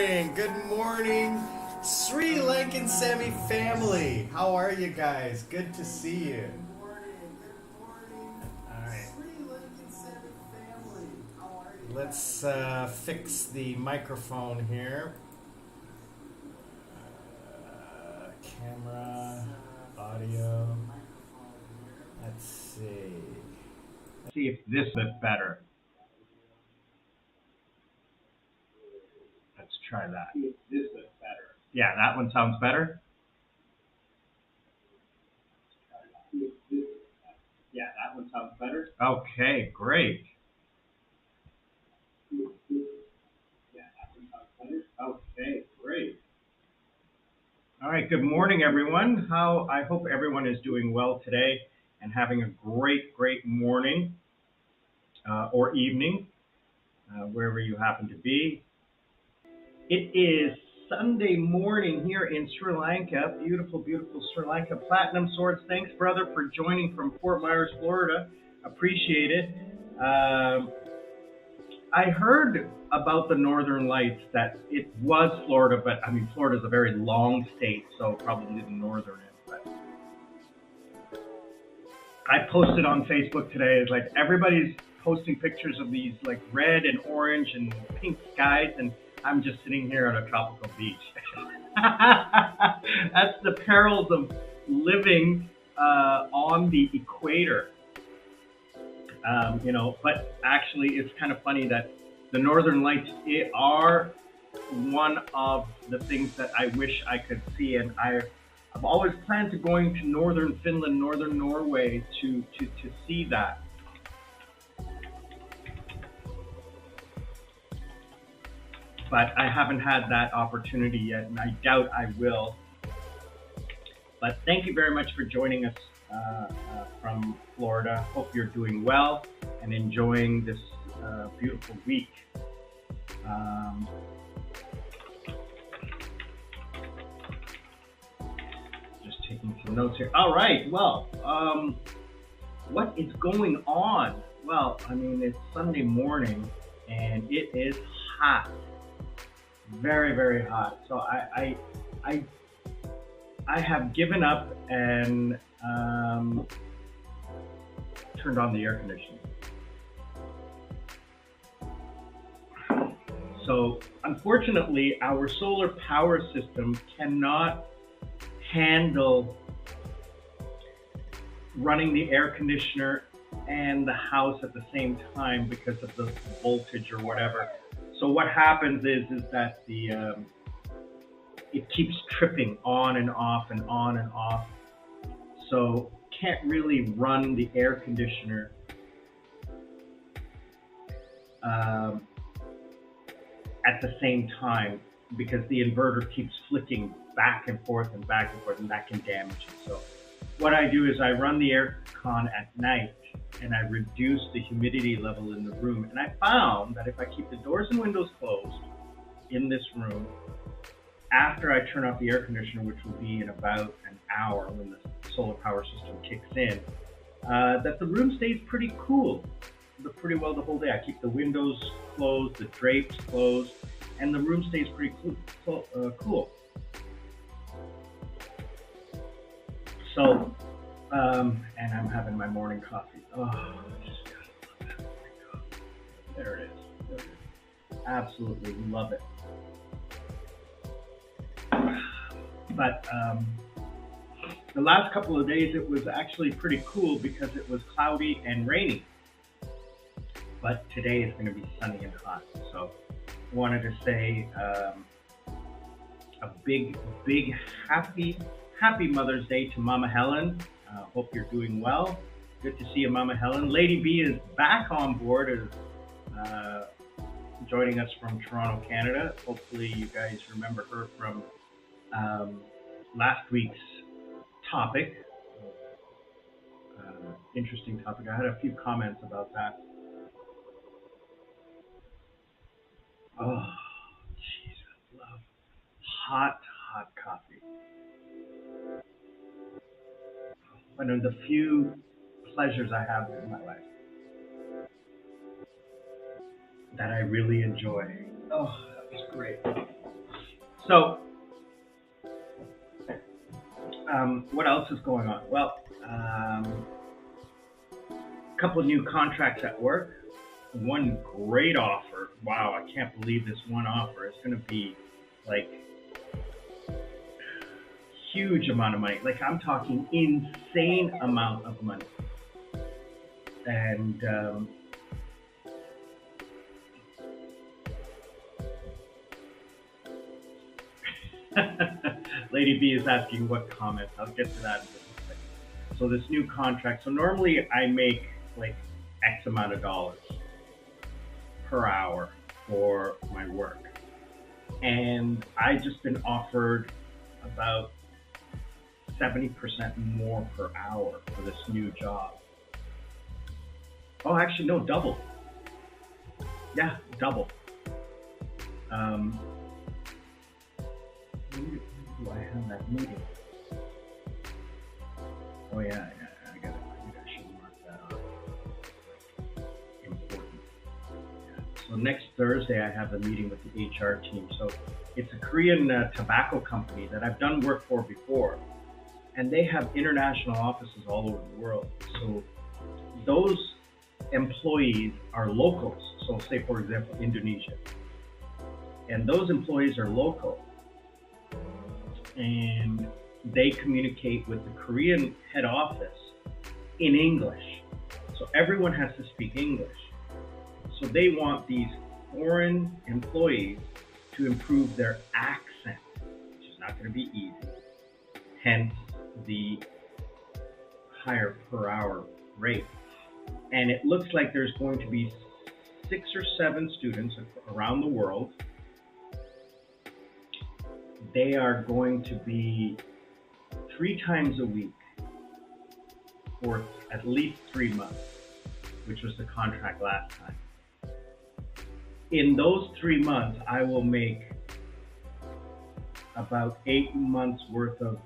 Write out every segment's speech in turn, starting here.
Good morning, Sri Lankan Sammi family. How are you guys? Good to see you. Alright. Let's fix the microphone here. Camera, audio. Let's see. Let's see if this is better. Let's try that. This is better. Yeah, that one sounds better. Yeah, that one sounds better. Okay, great. Yeah, that one sounds better. Okay, great. All right, good morning, everyone. I hope everyone is doing well today and having a great morning or evening, wherever you happen to be. It is Sunday morning here in Sri Lanka. Beautiful Sri Lanka. Platinum Swords, thanks, brother, for joining from Fort Myers, Florida. Appreciate it. I heard about the Northern Lights, that it was Florida, but I mean, Florida is a very long state, so probably the northern end. But I posted on Facebook today, it's like everybody's posting pictures of these like red and orange and pink skies, and I'm just sitting here on a tropical beach. That's the perils of living on the equator. But actually it's kind of funny that the Northern Lights are one of the things that I wish I could see, and I've always planned to going to northern Finland, northern Norway to see that. But I haven't had that opportunity yet, and I doubt I will. But thank you very much for joining us from Florida. Hope you're doing well and enjoying this beautiful week. Just taking some notes here. All right, well, what is going on? Well, I mean, it's Sunday morning, and it is hot. Very hot. So I have given up and turned on the air conditioning. So unfortunately, our solar power system cannot handle running the air conditioner and the house at the same time because of the voltage or whatever. So what happens is that it keeps tripping on and off and on and off. So can't really run the air conditioner at the same time because the inverter keeps flicking back and forth, and that can damage it. So what I do is I run the air con at night, and I reduce the humidity level in the room. And I found that if I keep the doors and windows closed in this room, after I turn off the air conditioner, which will be in about an hour when the solar power system kicks in, that the room stays pretty cool, pretty well the whole day. I keep the windows closed, the drapes closed, and the room stays pretty cool. So, and I'm having my morning coffee. Oh, I just gotta love that morning coffee. There it is. Absolutely love it. But the last couple of days it was actually pretty cool because it was cloudy and rainy. But today is going to be sunny and hot. So I wanted to say a big happy Mother's Day to Mama Helen. Hope you're doing well. Good to see you, Mama Helen. Lady B is back on board, joining us from Toronto, Canada. Hopefully you guys remember her from last week's topic. Interesting topic. I had a few comments about that. Oh, jeez, I love hot coffee. One of the few pleasures I have in my life that I really enjoy. Oh, that was great. So, what else is going on? Well, a couple of new contracts at work. One great offer. Wow, I can't believe this one offer. It's going to be like huge amount of money. Like I'm talking insane amount of money. And Lady B is asking what comments. I'll get to that in just a second. So this new contract. So normally I make like X amount of dollars per hour for my work. And I just been offered about 70% more per hour for this new job. Oh, actually, no, double. Yeah, double. When do I have that meeting? Oh yeah, I got it. I think I should mark that off. Important. Yeah. So next Thursday, I have a meeting with the HR team. So it's a Korean tobacco company that I've done work for before, and they have international offices all over the world. So those employees are locals. So say, for example, Indonesia. And those employees are local. And they communicate with the Korean head office in English. So everyone has to speak English. So they want these foreign employees to improve their accent, which is not going to be easy. Hence the higher per hour rate. And it looks like there's going to be 6 or 7 students around the world. They are going to be 3 times a week for at least 3 months, which was the contract last time. In those 3 months, I will make about 8 months worth of,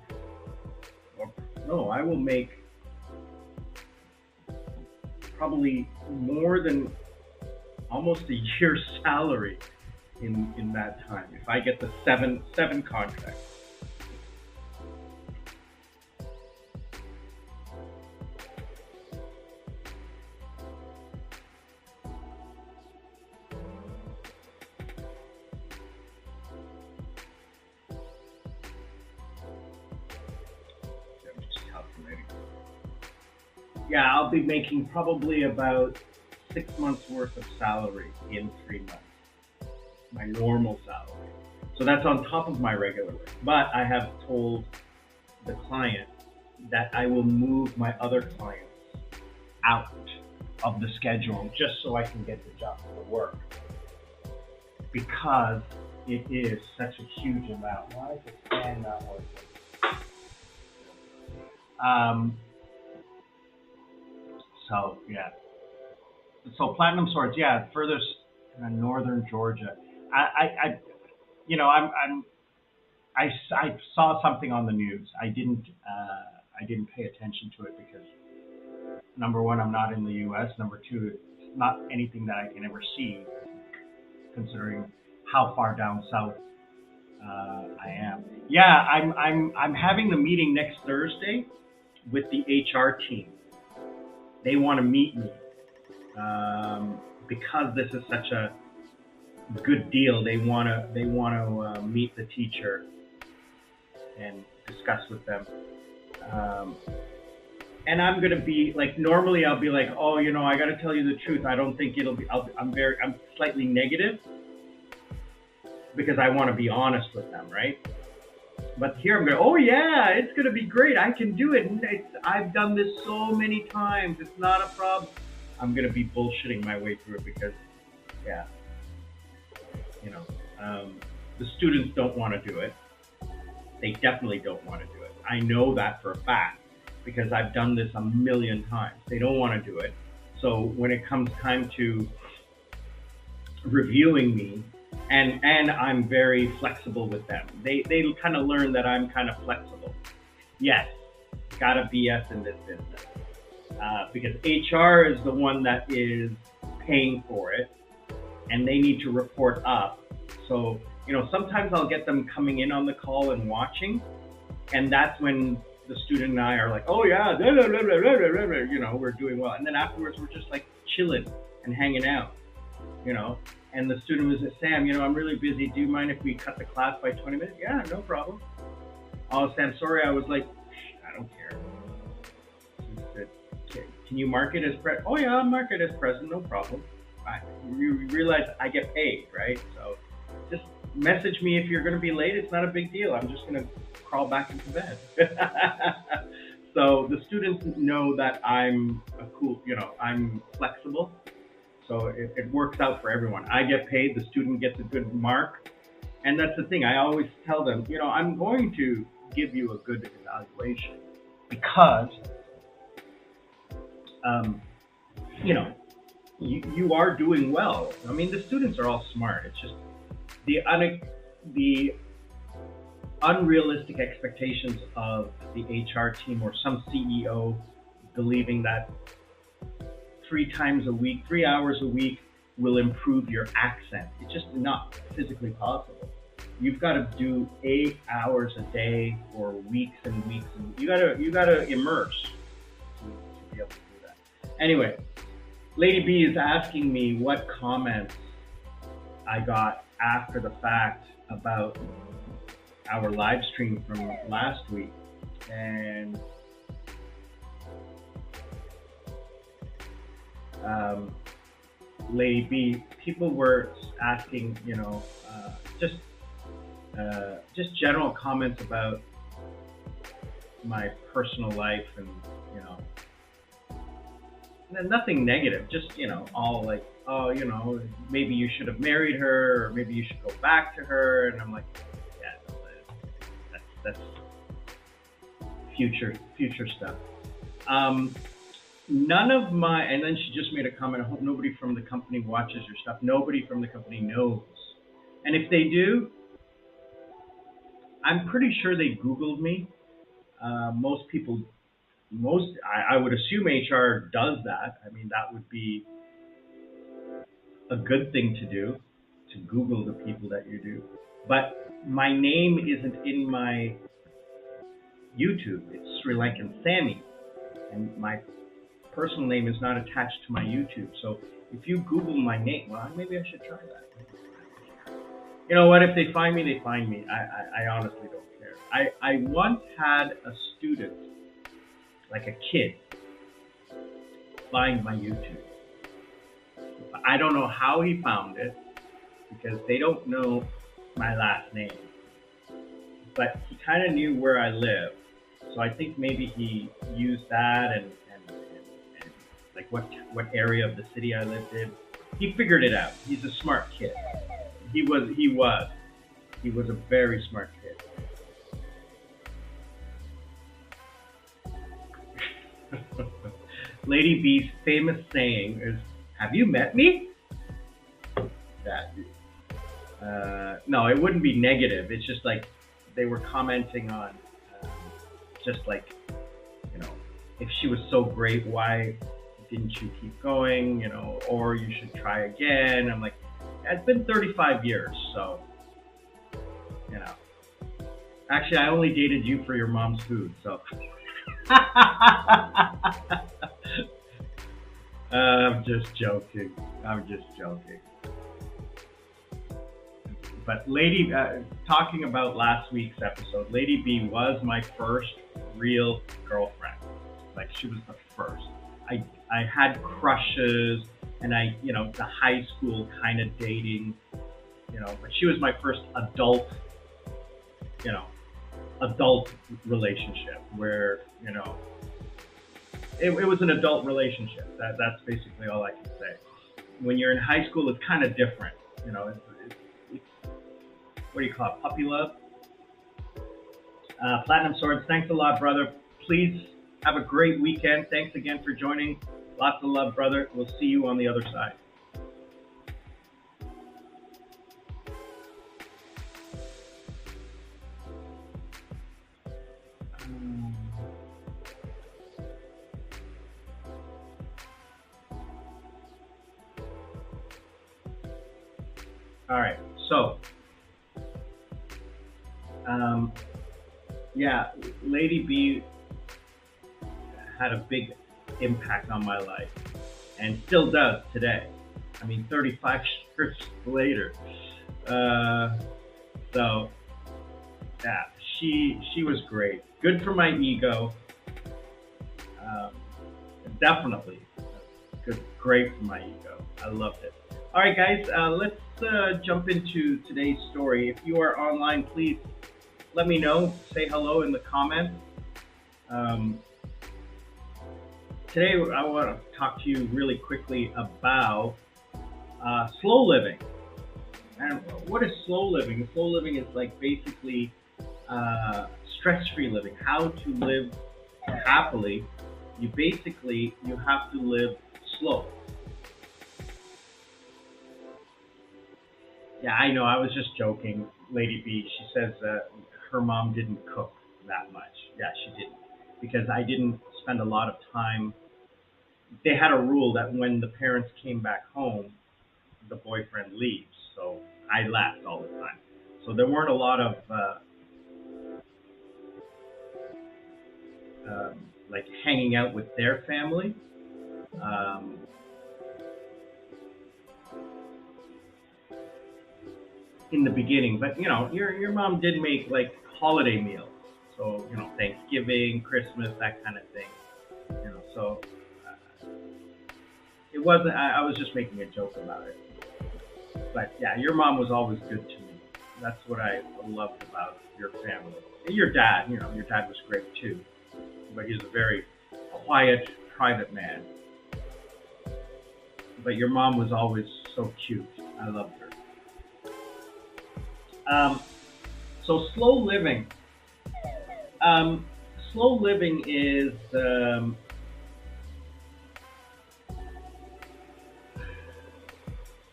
I will make probably more than almost a year's salary in that time if I get the seven contracts. I'm just calculating. Yeah, I'll be making probably about 6 months worth of salary in 3 months. My normal salary. So that's on top of my regular rate. But I have told the client that I will move my other clients out of the schedule just so I can get the job for work. Because it is such a huge amount. Why is the fan not working? So yeah. So Platinum Swords, yeah, furthest northern Georgia. I saw something on the news. I didn't pay attention to it because number one, I'm not in the U.S. Number two, it's not anything that I can ever see, considering how far down south I am. Yeah, I'm having the meeting next Thursday with the HR team. They want to meet me because this is such a good deal. They want to meet the teacher and discuss with them. And I'm gonna be like, normally I'll be like, oh, I got to tell you the truth. I don't think it'll be. I'm slightly negative because I want to be honest with them, right? But here I'm going, oh yeah, it's gonna be great. I can do it. I've done this so many times. It's not a problem. I'm gonna be bullshitting my way through it because, yeah. The students don't want to do it. They definitely don't want to do it. I know that for a fact because I've done this a million times. They don't want to do it. So when it comes time to reviewing me, and I'm very flexible with them, they kind of learn that I'm kind of flexible. Yes, gotta BS in this business because HR is the one that is paying for it, and they need to report up. So sometimes I'll get them coming in on the call and watching, and that's when the student and I are like, oh yeah, blah, blah, blah, blah, blah, blah, we're doing well. And then afterwards, we're just like chilling and hanging out, And the student was like, Sam, I'm really busy. Do you mind if we cut the class by 20 minutes? Yeah, no problem. Oh, Sam, sorry, I was like, I don't care. She said, okay, can you mark it as present? Oh yeah, I'll mark it as present, no problem. You realize I get paid, right? So just message me if you're going to be late. It's not a big deal. I'm just going to crawl back into bed. So the students know that I'm I'm flexible. So it works out for everyone. I get paid, the student gets a good mark. And that's the thing. I always tell them, I'm going to give you a good evaluation because, you are doing well. I mean, the students are all smart. It's just the unrealistic expectations of the HR team or some CEO believing that 3 hours a week will improve your accent. It's just not physically possible. You've got to do 8 hours a day for weeks and weeks, and you gotta immerse to be able to do that. Anyway, Lady B is asking me what comments I got after the fact about our live stream from last week, and Lady B, people were asking, just general comments about my personal life, and nothing negative, just all like, oh, maybe you should have married her, or maybe you should go back to her, and I'm like, yeah, no, that's future stuff. None of my, and then she just made a comment, I hope nobody from the company watches your stuff. Nobody from the company knows. And if they do, I'm pretty sure they Googled me. I would assume HR does that. I mean, that would be a good thing to do, to Google the people that you do. But my name isn't in my YouTube. It's Sri Lankan Sammi. And my personal name is not attached to my YouTube. So if you Google my name, well, maybe I should try that. You know what? If they find me, they find me. I honestly don't care. I once had a student, like a kid, find my YouTube. I don't know how he found it, because they don't know my last name. But he kind of knew where I live. So I think maybe he used that and like what area of the city I lived in. He figured it out. He's a smart kid. He was a very smart kid. Lady B's famous saying is, "Have you met me?" That. No, it wouldn't be negative. It's just like they were commenting on, just like, if she was so great, why didn't you keep going? Or you should try again. I'm like, it's been 35 years, so, Actually, I only dated you for your mom's food, so. I'm just joking. But talking about last week's episode, Lady B was my first real girlfriend. Like, she was the first. I had crushes, and the high school kind of dating, but she was my first adult relationship where, it was an adult relationship. That's basically all I can say. When you're in high school, it's kind of different. It's what do you call it? Puppy love? Platinum Swords, thanks a lot, brother. Please have a great weekend. Thanks again for joining. Lots of love, brother. We'll see you on the other side. All right, so Um, yeah, Lady B had a big impact on my life and still does today. I mean, 35 years later. Uh, so, yeah, she was great. Good for my ego. Um, Definitely good, great for my ego. I loved it. All right, guys, let's jump into today's story. If you are online, please let me know. Say hello in the comments. Um, Today, I want to talk to you really quickly about slow living. And what is slow living? Slow living is like basically stress-free living. How to live happily. You have to live slow. Yeah, I know. I was just joking, Lady B. She says her mom didn't cook that much. Yeah, she didn't, because I didn't spend a lot of time. They had a rule that when the parents came back home, the boyfriend leaves. So I left all the time. So there weren't a lot of like hanging out with their family. Um, in the beginning, but your mom did make like holiday meals, so Thanksgiving, Christmas, that kind of thing. So it wasn't. I was just making a joke about it, but yeah, your mom was always good to me. That's what I loved about your family. And your dad, your dad was great too, but he was a very quiet, private man. But your mom was always so cute. I loved her. Um, so slow living. Slow living is a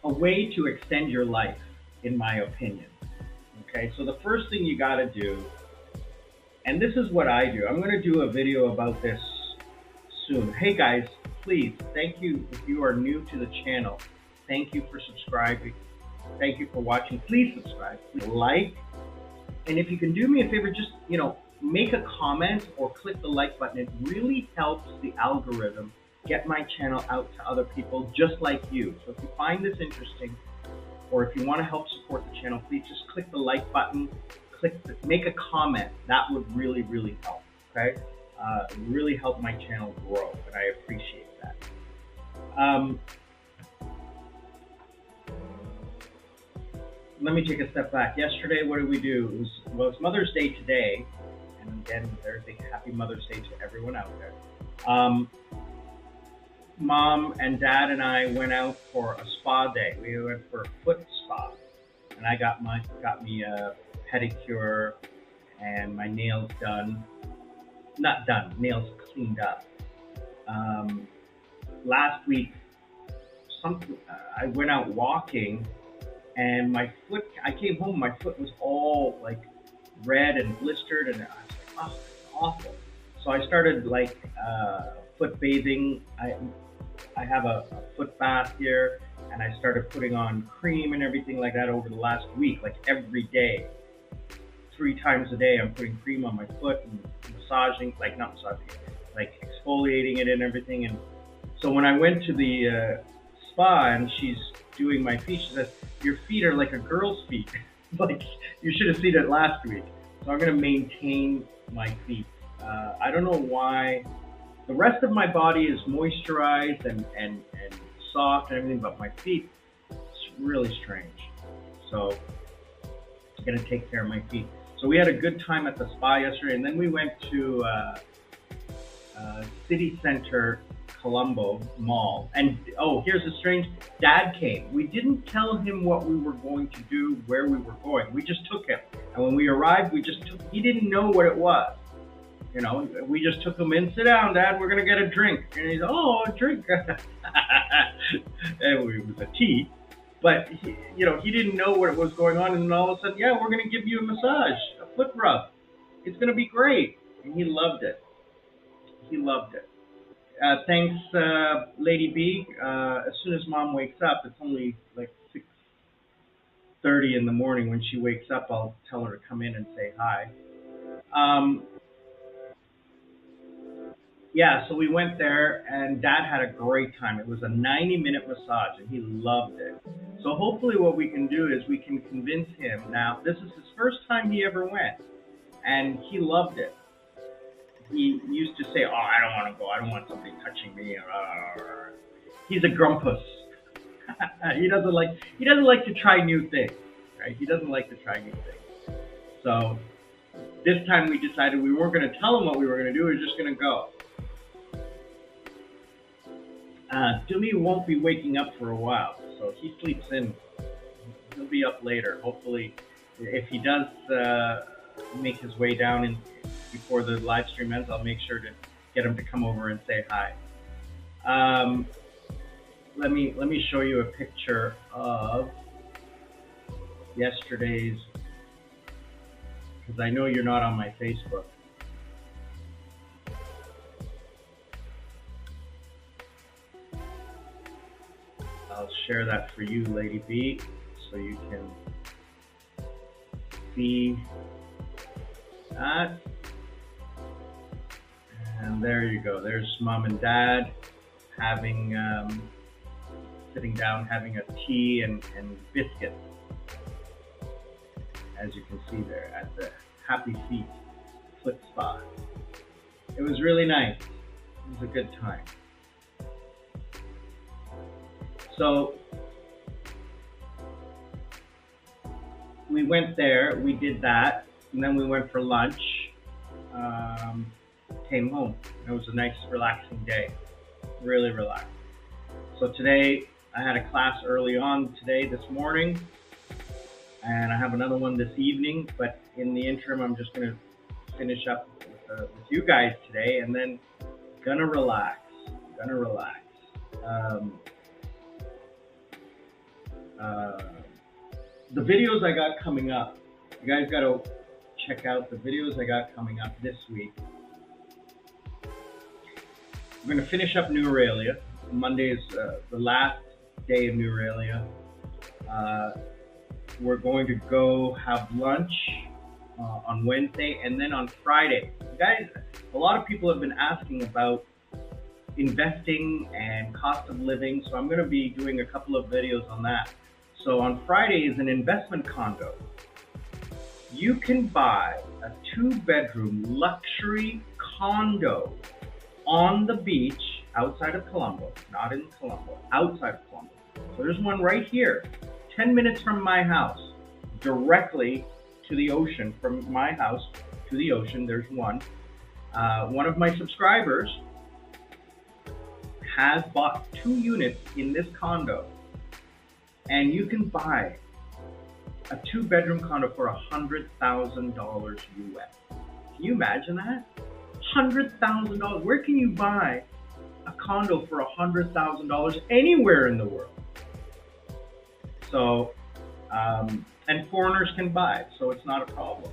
way to extend your life, in my opinion. Okay, so the first thing you got to do, and this is what I do. I'm going to do a video about this soon. Hey guys, please, thank you if you are new to the channel. Thank you for subscribing. Thank you for watching. Please subscribe, please like, and if you can do me a favor, just make a comment or click the like button. It really helps the algorithm get my channel out to other people just like you. So if you find this interesting, or if you want to help support the channel, please just click the like button, make a comment. That would really, really help. Okay, really help my channel grow, and I appreciate that. Let me take a step back. Yesterday, what did we do? It was Mother's Day today, and again, very big happy Mother's Day to everyone out there. Mom and Dad and I went out for a spa day. We went for a foot spa, and I got me a pedicure and my nails done. Not done, nails cleaned up. Last week, I went out walking, and my foot. I came home, my foot was all like red and blistered, and I was like, oh, it's awful. So I started like foot bathing. I have a foot bath here, and I started putting on cream and everything like that over the last week, like every day. 3 times a day, I'm putting cream on my foot and not massaging, like exfoliating it and everything. And so when I went to the spa and she's doing my feet, she says, your feet are like a girl's feet. Like, you should have seen it last week. So I'm going to maintain my feet. I don't know why. The rest of my body is moisturized and soft and everything, but my feet, it's really strange. So I'm going to take care of my feet. So we had a good time at the spa yesterday, and then we went to City Center Colombo Mall. And here's the strange, Dad came. We didn't tell him what we were going to do, where we were going. We just took him. And when we arrived, he didn't know what it was. We just took him in. Sit down, Dad, we're gonna get a drink. And he's, oh, a drink. And it was a tea. But he didn't know what was going on, and then all of a sudden, yeah, we're gonna give you a massage, a foot rub. It's gonna be great. And he loved it. He loved it. Thanks, Lady B. As soon as Mom wakes up, it's only like 6:30 in the morning. When she wakes up, I'll tell her to come in and say hi. Um, yeah, so we went there, and Dad had a great time. It was a 90-minute massage, and he loved it. So hopefully what we can do is we can convince him. Now, this is his first time he ever went, and he loved it. He used to say, "Oh, I don't want to go. I don't want somebody touching me." He's a grumpus. He doesn't like to try new things, right? He doesn't like to try new things. So this time we decided we weren't going to tell him what we were going to do. We were just going to go. Dumi won't be waking up for a while, so he sleeps in. He'll be up later. Hopefully, if he does make his way down before the live stream ends, I'll make sure to get him to come over and say hi. Let me show you a picture of yesterday's, because I know you're not on my Facebook. I'll share that for you, Lady B, so you can see that. And there you go. There's Mom and Dad having sitting down having a tea and biscuits, as you can see there at the Happy Feet Foot Spa. It was really nice. It was a good time. So we went there, we did that, and then we went for lunch, came home. It was a nice, relaxing day, really relaxed. So today, I had a class early on today, this morning, and I have another one this evening, but in the interim, I'm just going to finish up with you guys today, and then gonna relax. The videos I got coming up, you guys got to check out the videos I got coming up this week. We're going to finish up New Aurelia. Monday is the last day of New Aurelia. We're going to go have lunch on Wednesday, and then on Friday. You guys, a lot of people have been asking about investing and cost of living, so I'm going to be doing a couple of videos on that. So on Friday is an investment condo. You can buy a 2-bedroom luxury condo on the beach outside of Colombo, not in Colombo, outside of Colombo. So there's one right here, 10 minutes from my house, directly to the ocean. From my house to the ocean, there's one. One of my subscribers has bought 2 units in this condo, and you can buy a 2-bedroom condo for $100,000 US. Can you imagine that? $100,000. Where can you buy a condo for $100,000 anywhere in the world? So, and foreigners can buy, so it's not a problem.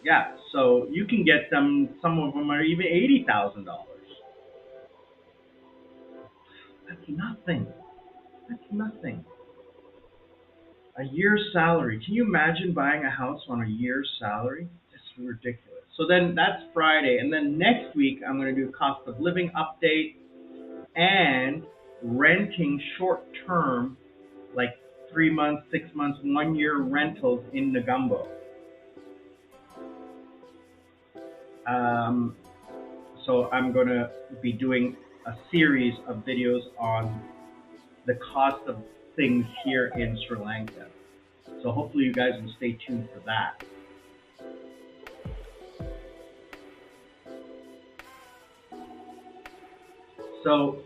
Yeah, so you can get them. Some of them are even $80,000. That's nothing. That's nothing. A year's salary. Can you imagine buying a house on a year's salary? It's ridiculous. So then that's Friday. And then next week, I'm going to do cost of living update and renting short-term, like 3 months, 6 months, 1 year rentals in Negumbo. So I'm going to be doing a series of videos on the cost of things here in Sri Lanka. So hopefully you guys will stay tuned for that. So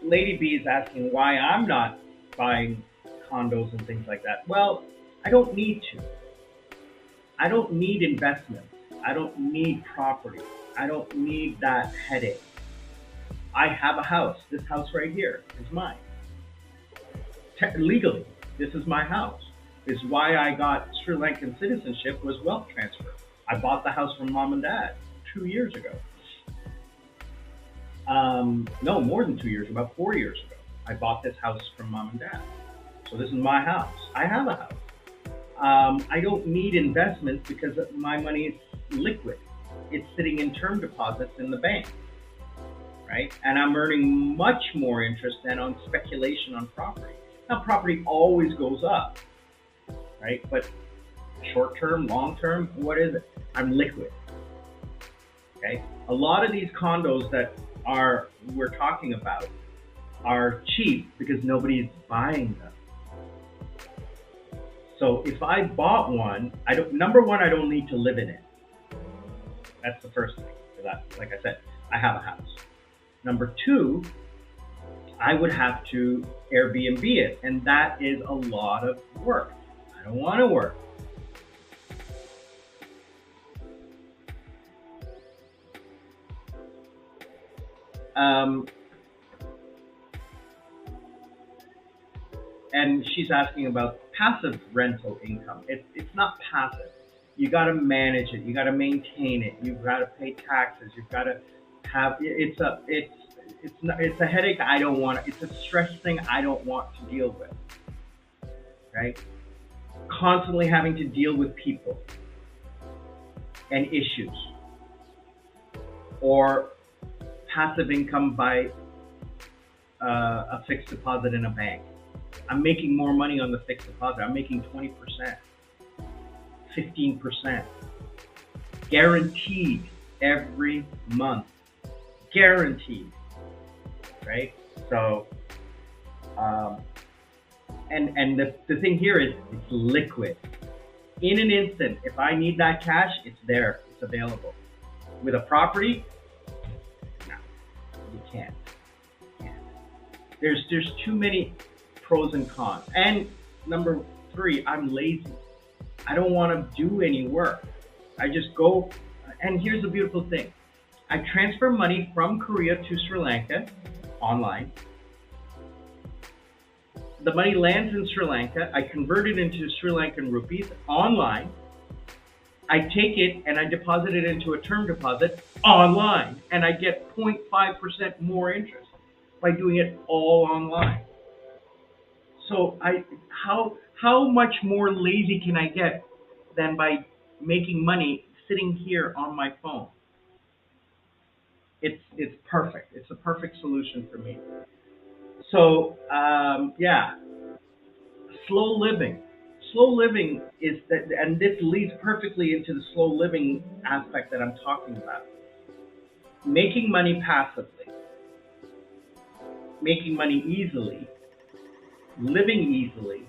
Lady B is asking why I'm not buying condos and things like that. Well, I don't need to. I don't need investments. I don't need property. I don't need that headache. I have a house. This house right here is mine. Legally, this is my house. This is why I got Sri Lankan citizenship, was wealth transfer. I bought the house from Mom and Dad 2 years ago. No, more than 2 years, about 4 years ago. I bought this house from Mom and Dad. So this is my house. I have a house. I don't need investments because my money is liquid. It's sitting in term deposits in the bank, right? And I'm earning much more interest than on speculation on property. Now, property always goes up, right? But short term, long term, what is it? I'm liquid, okay? A lot of these condos that we're talking about are cheap because nobody's buying them. So if I bought one, number one, I don't need to live in it. That's the first thing. Like I said, I have a house. Number two, I would have to Airbnb it, and that is a lot of work. I don't want to work. And she's asking about passive rental income. It's not passive. You got to manage it. You got to maintain it. You've got to pay taxes. You've got to have. It's a headache I don't want. It's a stress thing I don't want to deal with. Right? Constantly having to deal with people and issues, or passive income by a fixed deposit in a bank. I'm making more money on the fixed deposit. I'm making 20%, 15%, guaranteed every month, guaranteed, right? So, and the thing here is it's liquid. In an instant, if I need that cash, it's there, it's available. With a property, no, you can't. There's too many pros and cons. And number three, I'm lazy. I don't want to do any work. I just go, and here's the beautiful thing. I transfer money from Korea to Sri Lanka online. The money lands in Sri Lanka. I convert it into Sri Lankan rupees online. I take it and I deposit it into a term deposit online, and I get 0.5% more interest by doing it all online. So how much more lazy can I get than by making money sitting here on my phone? It's perfect. It's a perfect solution for me. So yeah, slow living. Slow living is that, and this leads perfectly into the slow living aspect that I'm talking about. Making money passively, making money easily, living easily,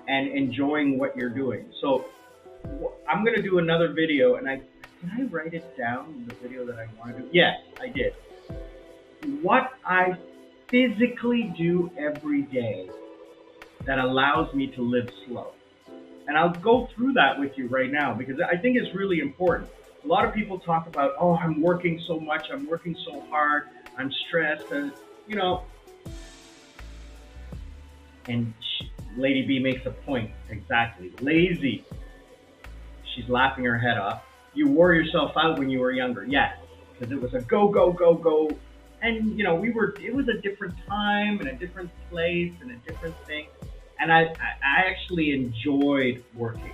and enjoying what you're doing. So I'm going to do another video, and did I write it down, the video that I want to do? Yes, I did. What I physically do every day that allows me to live slow. And I'll go through that with you right now because I think it's really important. A lot of people talk about, oh, I'm working so much, I'm working so hard, I'm stressed, and you know. And Lady B makes a point, exactly. Lazy. She's laughing her head off. You wore yourself out when you were younger. Yes, because it was a go, go, go, go. And, you know, it was a different time and a different place and a different thing. And I actually enjoyed working.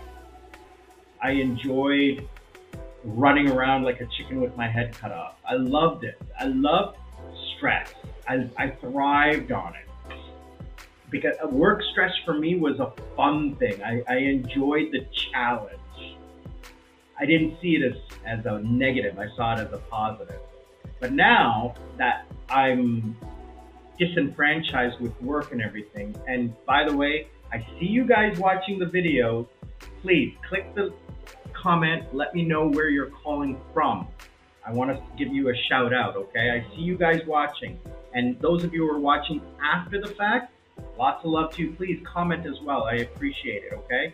I enjoyed running around like a chicken with my head cut off. I loved it. I loved stress. I thrived on it. Because work stress for me was a fun thing. I enjoyed the challenge. I didn't see it as a negative. I saw it as a positive. But now that I'm disenfranchised with work and everything, and by the way, I see you guys watching the video, please click the comment, let me know where you're calling from. I want to give you a shout out, okay? I see you guys watching, and those of you who are watching after the fact, lots of love to you. Please comment as well. I appreciate it, okay?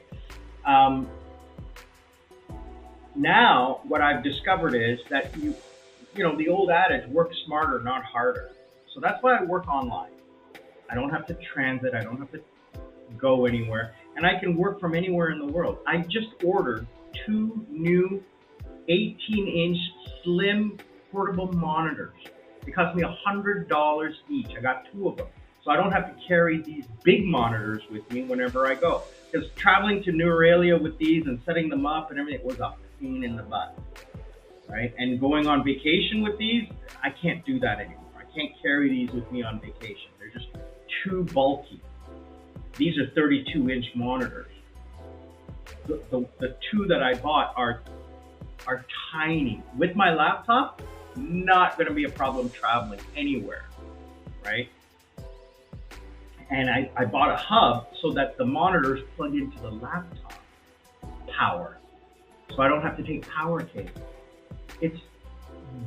Now, what I've discovered is that you know, the old adage, work smarter, not harder. So that's why I work online. I don't have to transit. I don't have to go anywhere. And I can work from anywhere in the world. I just ordered 2 new 18-inch slim portable monitors. They cost me $100 each. I got 2 of them. So I don't have to carry these big monitors with me whenever I go. Because traveling to New Australia with these and setting them up and everything was a pain in the butt, right? And going on vacation with these, I can't do that anymore. I can't carry these with me on vacation. They're just too bulky. These are 32-inch monitors. The two that I bought are tiny. With my laptop, not going to be a problem traveling anywhere, right? And I bought a hub so that the monitors plug into the laptop power, so I don't have to take power cable. It's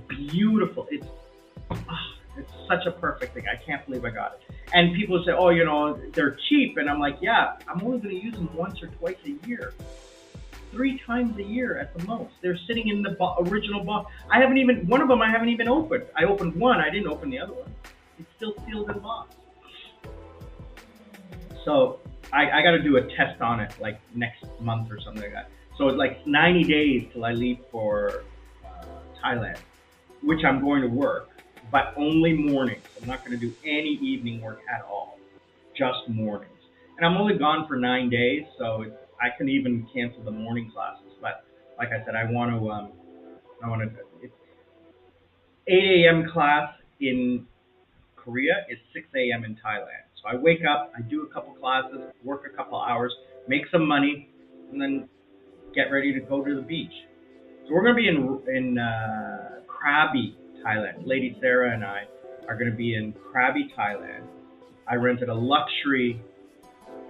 beautiful. It's such a perfect thing. I can't believe I got it. And people say, oh, you know, they're cheap. And I'm like, yeah, I'm only going to use them once or twice a year. 3 times a year at the most. They're sitting in the original box. One of them I haven't even opened. I opened one, I didn't open the other one. It's still sealed in box. So I got to do a test on it like next month or something like that. So it's like 90 days till I leave for Thailand, which I'm going to work, but only mornings. I'm not going to do any evening work at all, just mornings. And I'm only gone for 9 days, so I can even cancel the morning classes. But like I said, I want to. It's 8 a.m. class in Korea is 6 a.m. in Thailand. So I wake up, I do a couple classes, work a couple hours, make some money, and then get ready to go to the beach. So we're going to be in Krabi, Thailand. Lady Sarah and I are going to be in Krabi, Thailand. I rented a luxury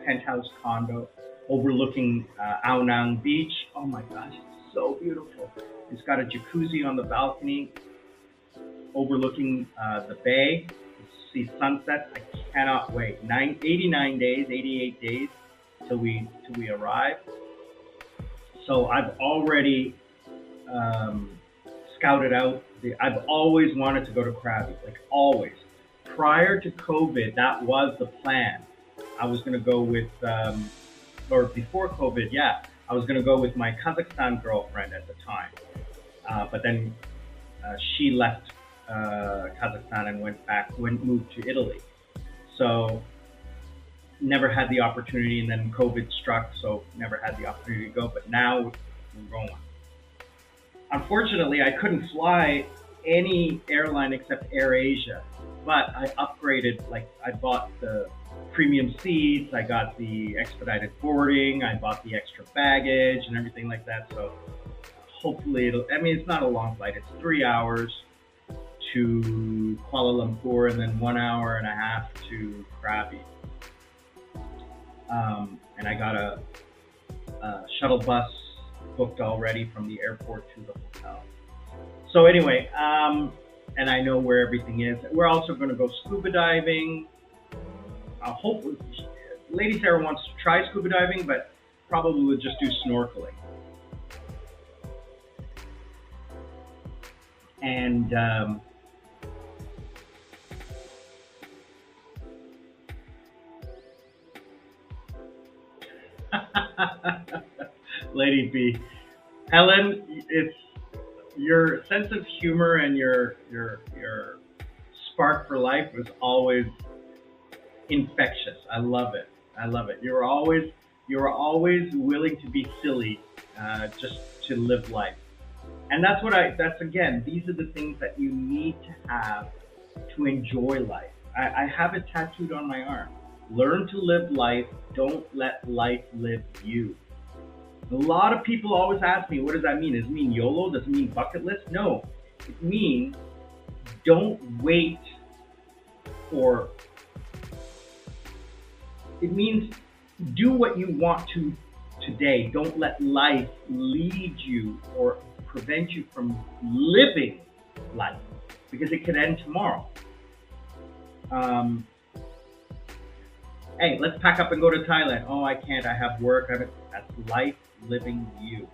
penthouse condo overlooking Ao Nang Beach. Oh my gosh, it's so beautiful. It's got a jacuzzi on the balcony overlooking the bay. See sunsets. I cannot wait. 89 days, 88 days till we arrive. So I've already scouted out. I've always wanted to go to Krabi, like always. Prior to COVID, that was the plan. I was going to go with, or before COVID, yeah, I was going to go with my Kazakhstan girlfriend at the time. But then she left Kazakhstan and moved to Italy. So never had the opportunity, and then COVID struck, so never had the opportunity to go, but now we're going. Unfortunately, I couldn't fly any airline except AirAsia, but I upgraded, like I bought the premium seats, I got the expedited boarding, I bought the extra baggage and everything like that, so hopefully it's not a long flight, it's 3 hours to Kuala Lumpur and then 1 hour and a half to Krabi. And I got a shuttle bus booked already from the airport to the hotel. So anyway, and I know where everything is. We're also going to go scuba diving. Hopefully, Lady Sarah wants to try scuba diving, but probably we'll just do snorkeling. And Lady B, Helen, it's your sense of humor and your spark for life was always infectious. I love it. I love it. You were always willing to be silly, just to live life. And that's again, these are the things that you need to have to enjoy life. I have it tattooed on my arm. Learn to live life. Don't let life live you. A lot of people always ask me, what does that mean? Does it mean YOLO? Does it mean bucket list? No. It means don't wait for... It means do what you want to today. Don't let life lead you or prevent you from living life, because it could end tomorrow. Hey, let's pack up and go to Thailand. Oh, I can't. I have work. That's life living you.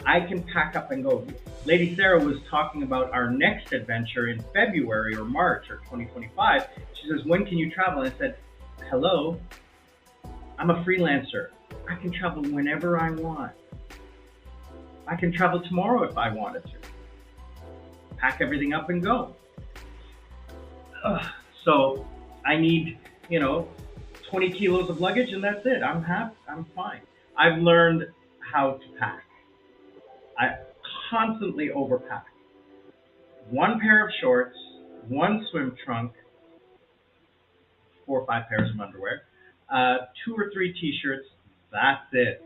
I can pack up and go. Lady Sarah was talking about our next adventure in February or March or 2025. She says, when can you travel? And I said, hello, I'm a freelancer. I can travel whenever I want. I can travel tomorrow if I wanted to. Pack everything up and go. So I need, 20 kilos of luggage and that's it. I'm happy. I'm fine. I've learned how to pack. I constantly overpack. One pair of shorts, one swim trunk, 4 or 5 pairs of underwear, 2 or 3 t-shirts. That's it.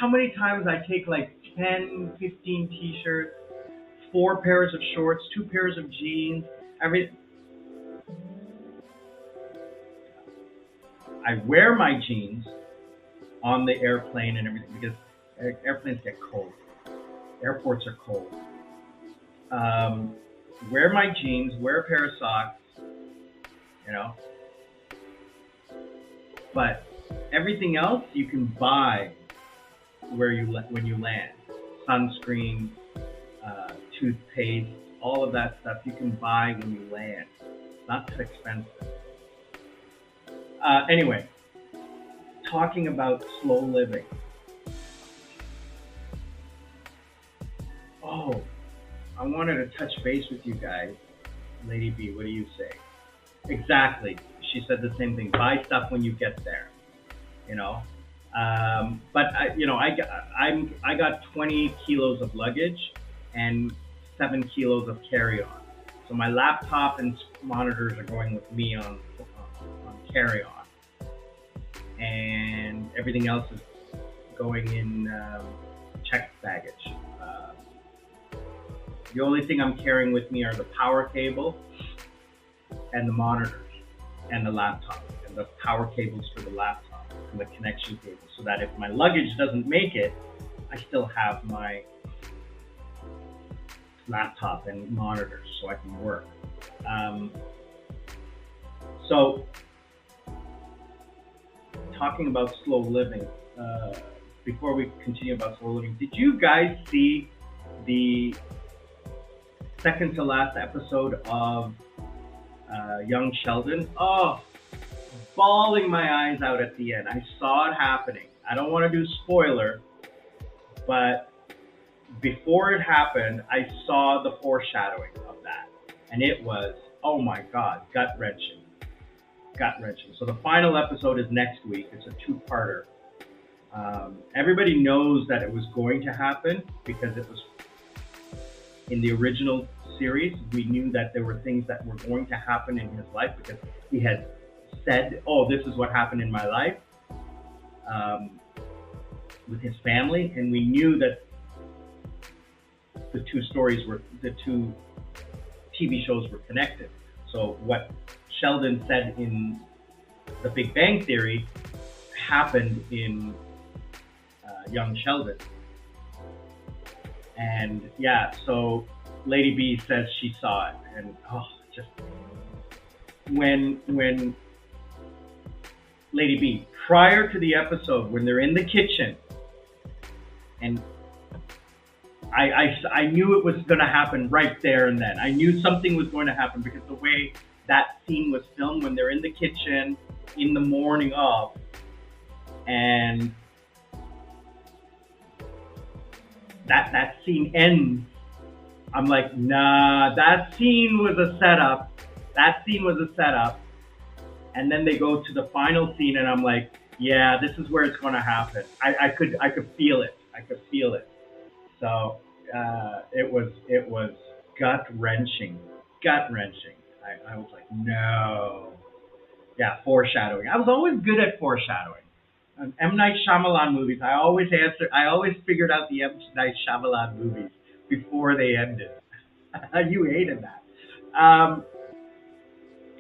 How many times I take like 10, 15 t-shirts, 4 pairs of shorts, 2 pairs of jeans, everything. I wear my jeans on the airplane and everything because airplanes get cold. Airports are cold. Wear my jeans, wear a pair of socks, But everything else you can buy when you land. Sunscreen, toothpaste, all of that stuff you can buy when you land. It's not that expensive. Anyway, talking about slow living. Oh, I wanted to touch base with you guys. Lady B, what do you say? Exactly. She said the same thing. Buy stuff when you get there. But I got 20 kilos of luggage and 7 kilos of carry-on. So my laptop and monitors are going with me on carry-on, and everything else is going in checked baggage. The only thing I'm carrying with me are the power cable and the monitors and the laptop, and the power cables for the laptop and the connection cable, so that if my luggage doesn't make it, I still have my laptop and monitors so I can work. So talking about slow living, before we continue about slow living, did you guys see the second to last episode of Young Sheldon? Oh, bawling my eyes out at the end. I saw it happening. I don't want to do spoiler, but before it happened, I saw the foreshadowing of that. And it was, oh my God, gut-wrenching. Gut-wrenching. So the final episode is next week. It's a 2-parter. Everybody knows that it was going to happen because it was in the original series. We knew that there were things that were going to happen in his life because he had said, oh, this is what happened in my life with his family. And we knew that the two TV shows were connected. So what Sheldon said in The Big Bang Theory happened in Young Sheldon. And yeah, so Lady B says she saw it, and just when Lady B, prior to the episode, when they're in the kitchen, and I knew it was going to happen right there and then. I knew something was going to happen because the way that scene was filmed, when they're in the kitchen in the morning of, and that scene ends, I'm like, nah, that scene was a setup. That scene was a setup. And then they go to the final scene, and I'm like, yeah, this is where it's going to happen. I could feel it. I could feel it. So it was gut-wrenching. Gut-wrenching. I was like, no. Yeah, foreshadowing. I was always good at foreshadowing. M. Night Shyamalan movies, I always figured out the M. Night Shyamalan movies before they ended. You hated that.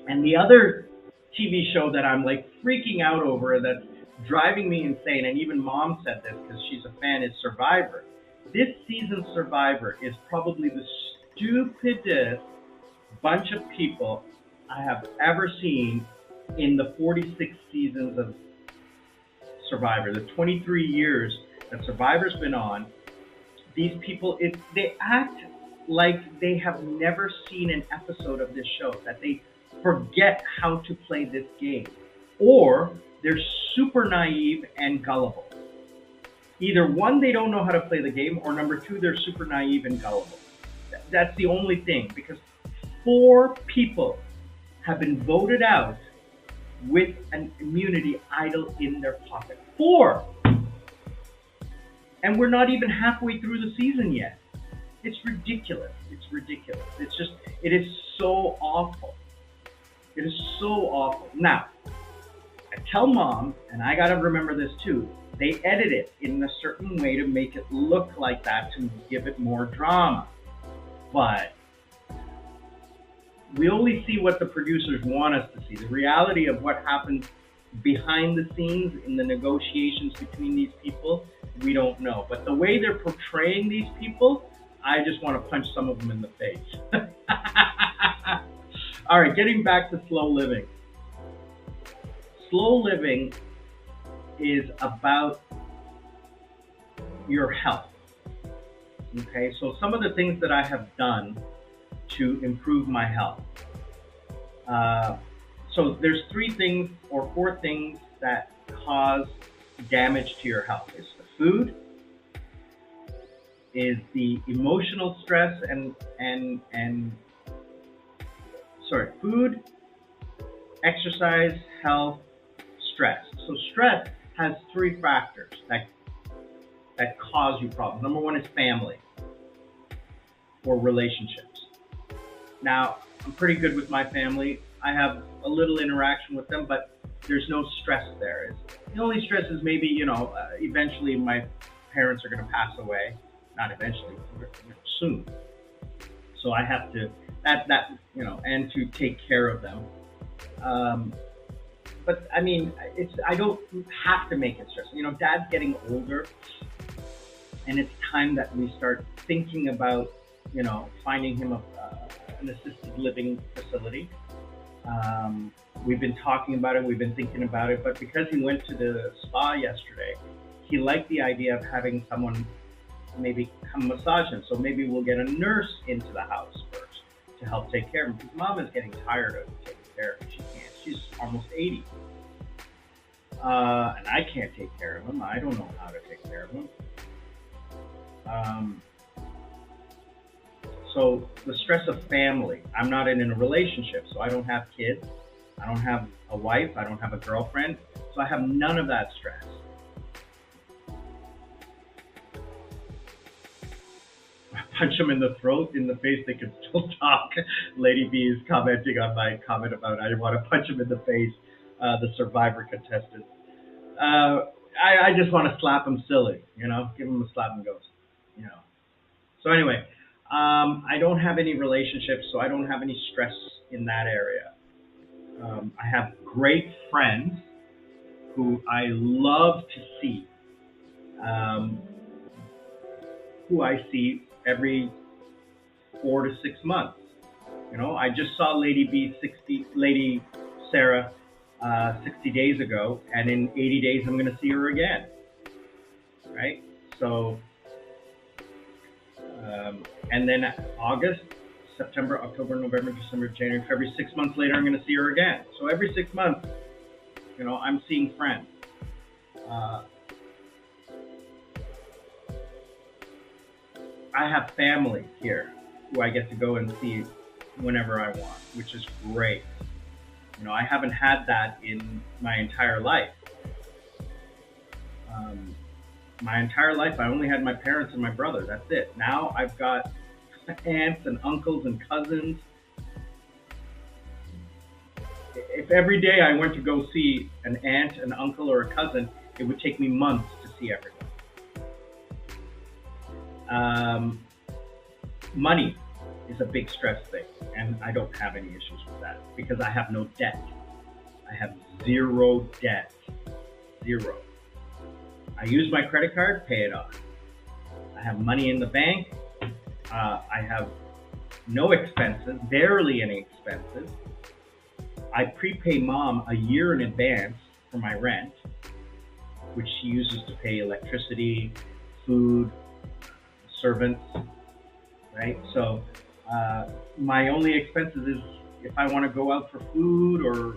And the other TV show that I'm like freaking out over, that's driving me insane, and even Mom said this because she's a fan, is Survivor. This season's Survivor is probably the stupidest bunch of people I have ever seen in the 46 seasons of Survivor, the 23 years that Survivor's been on. These people, they act like they have never seen an episode of this show, that they forget how to play this game, or they're super naive and gullible. Either one, they don't know how to play the game, or number two, they're super naive and gullible. That's the only thing, because 4 people have been voted out with an immunity idol in their pocket. 4! And we're not even halfway through the season yet. It's ridiculous. It's ridiculous. It is so awful. It is so awful. Now, I tell Mom, and I gotta remember this too, they edit it in a certain way to make it look like that, to give it more drama. But we only see what the producers want us to see. The reality of what happens behind the scenes in the negotiations between these people, we don't know. But the way they're portraying these people, I just want to punch some of them in the face. All right, getting back to slow living. Slow living is about your health. Okay, so some of the things that I have done to improve my health. So there's 3 things or 4 things that cause damage to your health. It's the food, is the emotional stress food, exercise, health, stress. So stress has 3 factors that cause you problems. Number 1 is family or relationships. Now, I'm pretty good with my family. I have a little interaction with them, but there's no stress there. The only stress is maybe, eventually my parents are going to pass away. Not eventually, soon. So I have to, and to take care of them. But I mean, I don't have to make it stressful. Dad's getting older, and it's time that we start thinking about, finding him an assisted living facility. We've been talking about it, we've been thinking about it, but because he went to the spa yesterday, he liked the idea of having someone maybe come massage him. So maybe we'll get a nurse into the house first to help take care of him, because Mom is getting tired of taking care of him. She can't. She's almost 80. And I can't take care of him. I don't know how to take care of him. So the stress of family. I'm not in a relationship, so I don't have kids. I don't have a wife. I don't have a girlfriend. So I have none of that stress. Punch them in the throat, in the face, they can still talk. Lady B is commenting on my comment about I want to punch him in the face, the Survivor contestant. I just want to slap him silly, give him a slap and goes, So anyway, I don't have any relationships, so I don't have any stress in that area. I have great friends who I love to see, who I see every 4 to 6 months. I just saw Lady Sarah 60 days ago, and in 80 days I'm going to see her again. Right? So, and then August, September, October, November, December, January, February, 6 months later I'm going to see her again. So every 6 months, I'm seeing friends. I have family here who I get to go and see whenever I want, which is great. I haven't had that in my entire life. My entire life, I only had my parents and my brother. That's it. Now I've got aunts and uncles and cousins. If every day I went to go see an aunt, an uncle, or a cousin, it would take me months to see everyone. Money is a big stress thing, and I don't have any issues with that because I have no debt. I have 0 debt. 0. I use my credit card, pay it off. I have money in the bank. I have no expenses, barely any expenses. I prepay Mom a year in advance for my rent, which she uses to pay electricity, food, servants, right? So my only expenses is if I want to go out for food or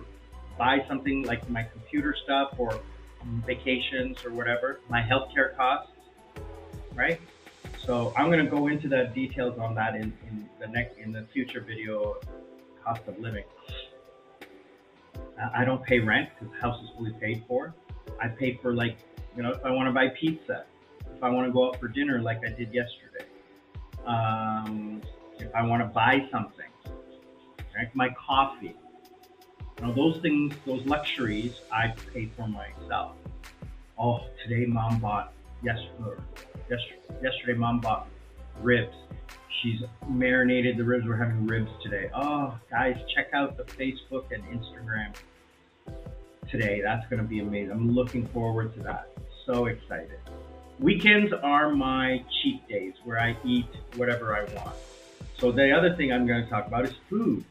buy something like my computer stuff or vacations or whatever, my healthcare costs, right? So I'm going to go into the details on that in the future video, cost of living. I don't pay rent because the house is fully paid for. I pay for, like, if I want to buy pizza, if I want to go out for dinner like I did yesterday, if I want to buy something, drink my coffee. Those things, those luxuries, I pay for myself. Oh, today mom bought, yesterday mom bought ribs. She's marinated the ribs. We're having ribs today. Oh, guys, check out the Facebook and Instagram today. That's going to be amazing. I'm looking forward to that. So excited. Weekends are my cheat days where I eat whatever I want. So the other thing I'm going to talk about is food.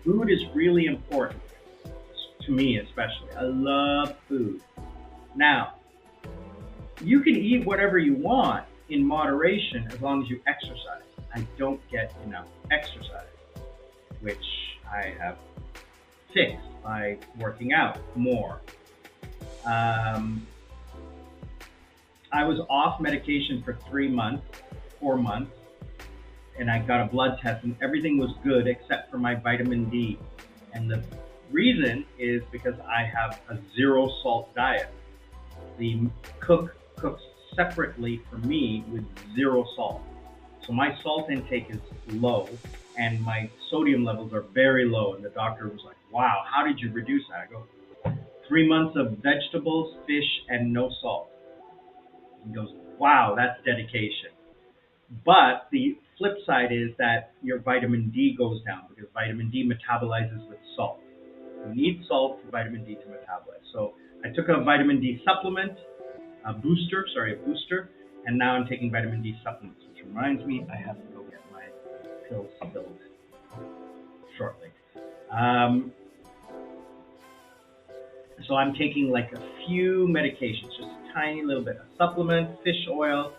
Food is really important to me, especially. I love food. Now, you can eat whatever you want in moderation as long as you exercise. I don't get enough exercise, which I have fixed by working out more. I was off medication for 4 months, and I got a blood test and everything was good except for my vitamin D. And the reason is because I have a 0 salt diet. The cook cooks separately for me with 0 salt. So my salt intake is low and my sodium levels are very low. And the doctor was like, wow, how did you reduce that? I go, 3 months of vegetables, fish, and no salt. He goes, wow, that's dedication. But the flip side is that your vitamin D goes down because vitamin D metabolizes with salt. You need salt for vitamin D to metabolize. So I took a vitamin D supplement, a booster, and now I'm taking vitamin D supplements, which reminds me I have to go get my pills filled shortly. So I'm taking like a few medications, just a tiny little bit, a supplement, fish oil,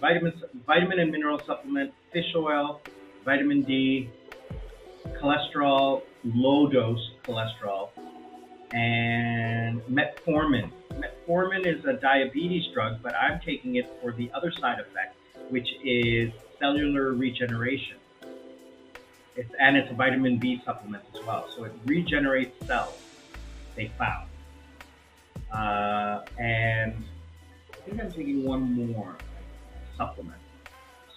vitamin and mineral supplement, fish oil, vitamin D, cholesterol, low dose cholesterol, and metformin. Metformin is a diabetes drug, but I'm taking it for the other side effect, which is cellular regeneration. It's a vitamin B supplement as well, so it regenerates cells, they found. And I think I'm taking one more supplement.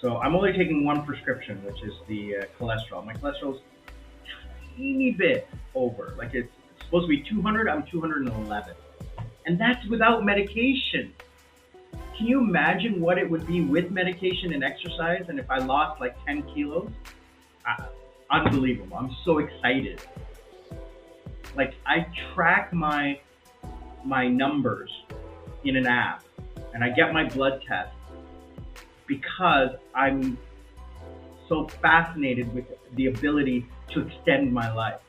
So I'm only taking one prescription, which is the cholesterol. My cholesterol is a teeny bit over. Like it's supposed to be 200, I'm 211. And that's without medication. Can you imagine what it would be with medication and exercise? And if I lost like 10 kilos? Unbelievable. I'm so excited. Like I track my numbers in an app and I get my blood test because I'm so fascinated with the ability to extend my life.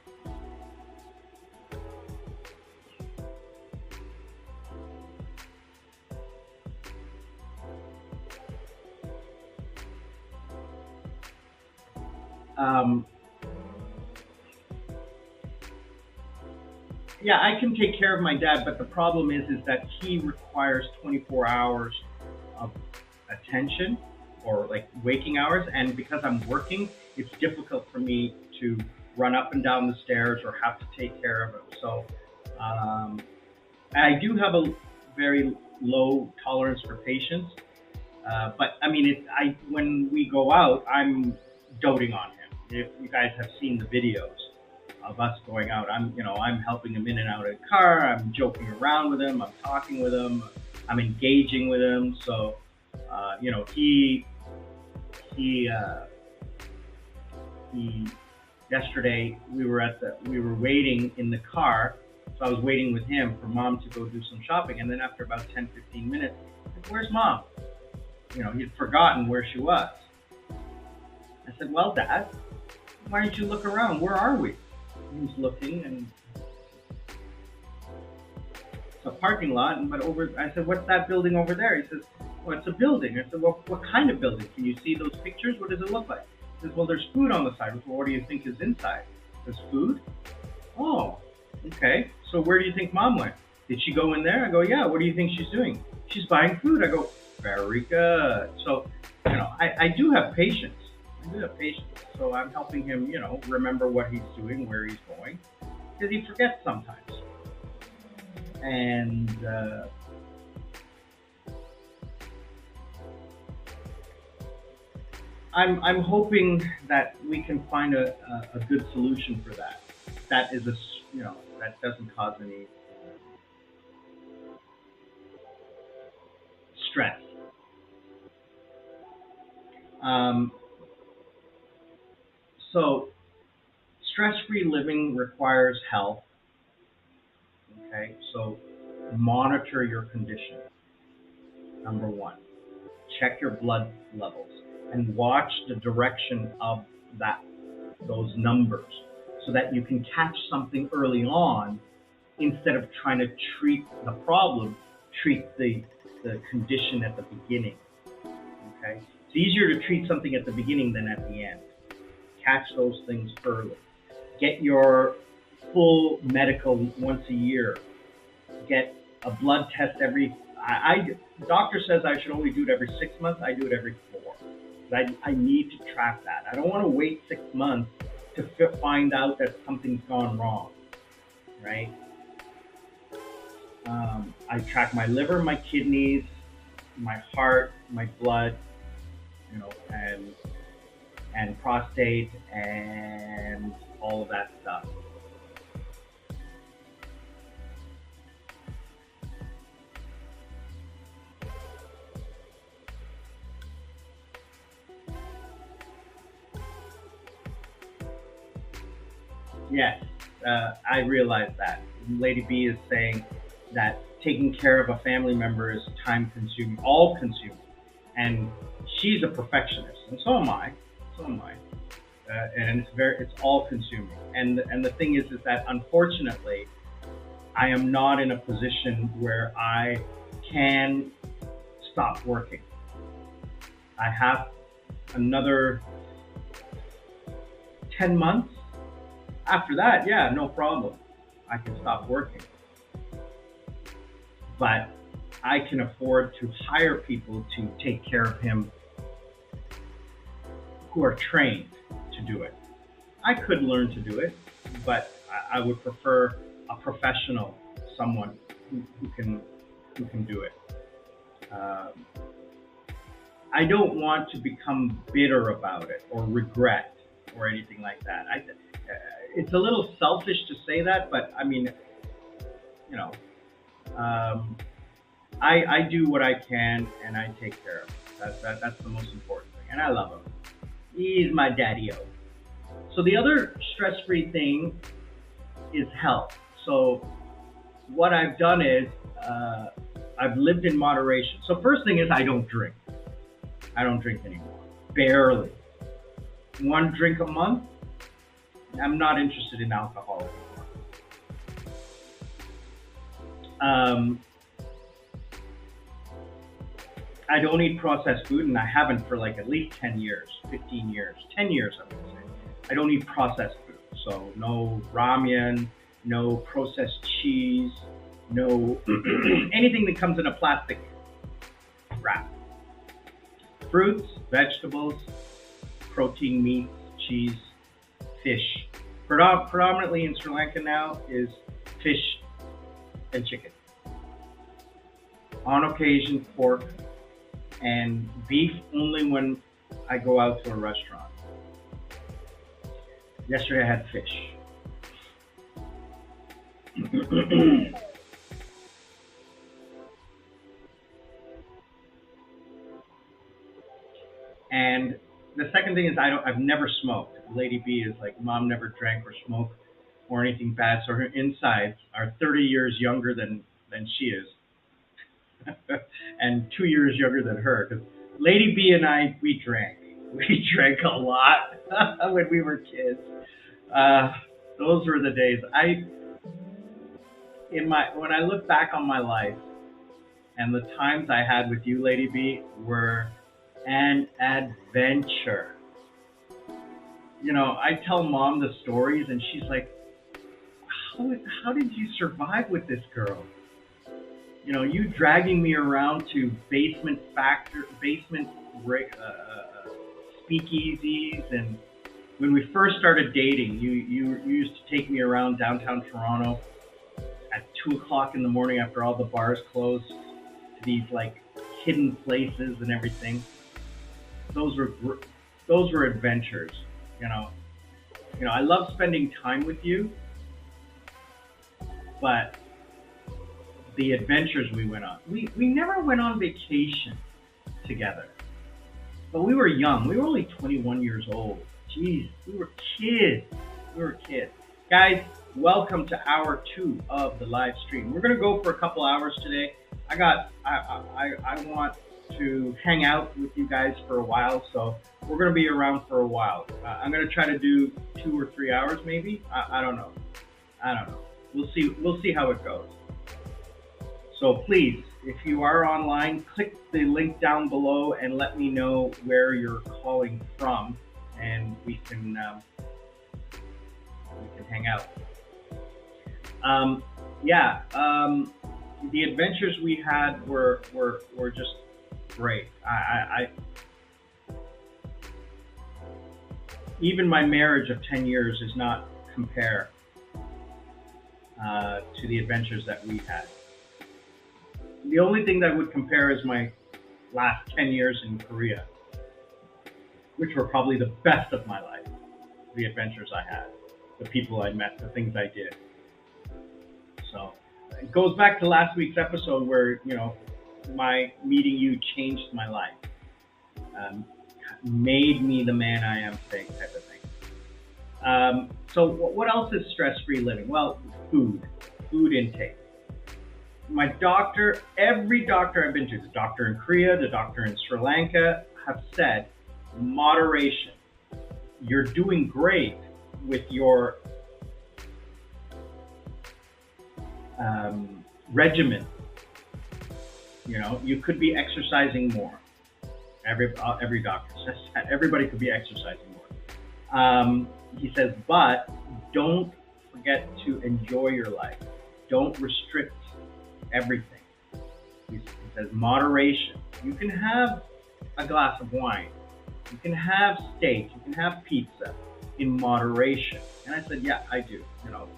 Yeah, I can take care of my dad, but the problem is that he requires 24 hours of attention or like waking hours. And because I'm working, it's difficult for me to run up and down the stairs or have to take care of him. So I do have a very low tolerance for patience. But I mean, when we go out, I'm doting on him. If you guys have seen the videos of us going out, I'm helping him in and out of the car. I'm joking around with him. I'm talking with him. I'm engaging with him. So, he yesterday we were waiting in the car. So I was waiting with him for mom to go do some shopping. And then after about 10, 15 minutes, I said, where's mom? He'd forgotten where she was. I said, well, Dad, why don't you look around? Where are we? He was looking, and it's a parking lot. But I said, what's that building over there? He says, well, it's a building. I said, well, what kind of building? Can you see those pictures? What does it look like? He says, well, there's food on the side. I said, well, what do you think is inside? There's food? Oh, okay. So where do you think mom went? Did she go in there? I go, yeah. What do you think she's doing? She's buying food. I go, very good. So, I do have patience. So I'm helping him, remember what he's doing, where he's going. because he forgets sometimes. And I'm hoping that we can find a good solution for that. That is that doesn't cause any stress. Um, so stress-free living requires health. Okay, so monitor your condition. Number one, check your blood levels and watch the direction of those numbers, so that you can catch something early on instead of trying to treat the problem. Treat the condition at the beginning. Okay, it's easier to treat something at the beginning than at the end. Catch those things early. Get your full medical once a year. Get a blood test every. Doctor says I should only do it every 6 months. I do it every 4. I need to track that. I don't want to wait 6 months to find out that something's gone wrong, right? I track my liver, my kidneys, my heart, my blood, and prostate, and all of that stuff. Yes, I realize that. Lady B is saying that taking care of a family member is time consuming, all consuming. And she's a perfectionist, and so am I. And it's all consuming. And the thing is that unfortunately, I am not in a position where I can stop working. I have another 10 months. After that, yeah, no problem. I can stop working. But I can afford to hire people to take care of him who are trained to do it. I could learn to do it, but I would prefer a professional, someone who can do it. I don't want to become bitter about it or regret or anything like that. It's a little selfish to say that, but I mean, I do what I can and I take care of him. That's the most important thing, and I love him. He's my daddy-o. So the other stress-free thing is health. So what I've done is I've lived in moderation. So first thing is I don't drink. I don't drink anymore. Barely. 1 drink a month. I'm not interested in alcohol anymore. I don't eat processed food, and I haven't for like at least 10 years, 15 years, 10 years, I would say. I don't eat processed food. So no ramen, no processed cheese, no anything that comes in a plastic wrap. Fruits, vegetables, protein, meat, cheese, fish. Predominantly in Sri Lanka now is fish and chicken. On occasion, pork, and beef only when I go out to a restaurant. Yesterday I had fish. And the second thing is I've never smoked. Lady B is like, Mom never drank or smoked or anything bad, so her insides are 30 years younger than she is. And 2 years younger than her. Because Lady B and I, we drank. We drank a lot when we were kids. Those were the days. When I look back on my life, and the times I had with you, Lady B, were an adventure. I tell Mom the stories, and she's like, "How did you survive with this girl? You dragging me around to basement speakeasies and when we first started dating, you used to take me around downtown Toronto at 2 o'clock in the morning after all the bars closed to these like hidden places and everything. Those were adventures, you know. I love spending time with you, but the adventures we went on. We never went on vacation together. But we were young. We were only 21 years old. Jeez, we were kids. Guys, welcome to hour 2 of the live stream. We're gonna go for a couple hours today. I want to hang out with you guys for a while, so we're gonna be around for a while. I'm gonna try to do 2 or 3 hours, maybe. I don't know. We'll see how it goes. So please, if you are online, click the link down below and let me know where you're calling from, and we can hang out. The adventures we had were just great. I even my marriage of 10 years does not compare to the adventures that we had. The only thing that would compare is my last 10 years in Korea, which were probably the best of my life. The adventures I had, the people I met, the things I did. So it goes back to last week's episode where, my meeting you changed my life, made me the man I am today, type of thing. So what else is stress-free living? Well, food intake. My doctor, every doctor I've been to, the doctor in Korea, the doctor in Sri Lanka, have said, moderation. You're doing great with your regimen. You could be exercising more. Every doctor says that. Everybody could be exercising more. He says, but don't forget to enjoy your life. Don't restrict everything. He says moderation. You can have a glass of wine. You can have steak. You can have pizza in moderation. And I said, yeah, I do.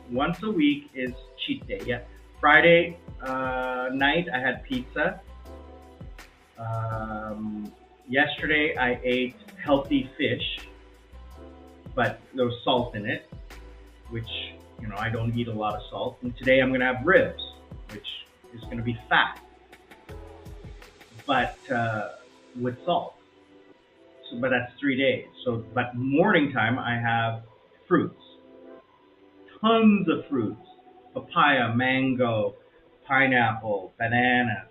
Once a week is cheat day. Yeah. Friday night I had pizza. Yesterday I ate healthy fish, but there was salt in it, which, I don't eat a lot of salt. And today I'm going to have ribs, which is going to be fat, but with salt. But that's 3 days. But morning time I have fruits, tons of fruits, papaya, mango, pineapple, banana,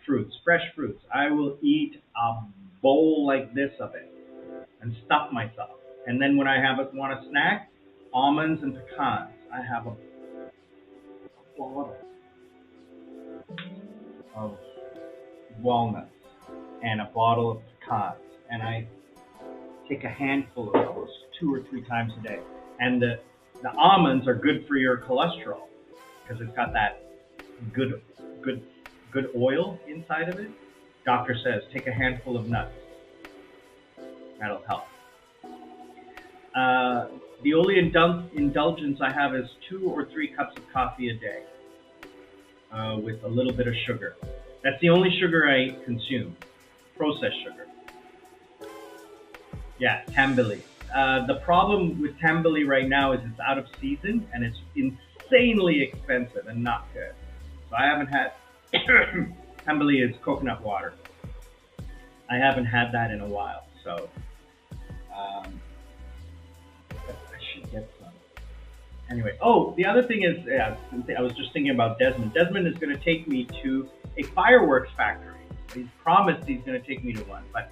fruits, fresh fruits. I will eat a bowl like this of it and stuff myself. And then when I want a snack, almonds and pecans. I have a bottle of walnuts and a bottle of pecans, and I take a handful of those 2 or 3 times a day. And the almonds are good for your cholesterol because it's got that good oil inside of it. Doctor says take a handful of nuts. That'll help. The only indulgence I have is 2 or 3 cups of coffee a day with a little bit of sugar. That's the only sugar I consume, processed sugar. Yeah, tambili. The problem with tambili right now is it's out of season and it's insanely expensive and not good. So I haven't had, tambili is coconut water. I haven't had that in a while, so I should get some. Anyway, the other thing is, I was just thinking about Desmond. Desmond is going to take me to a fireworks factory. He's promised he's going to take me to one, but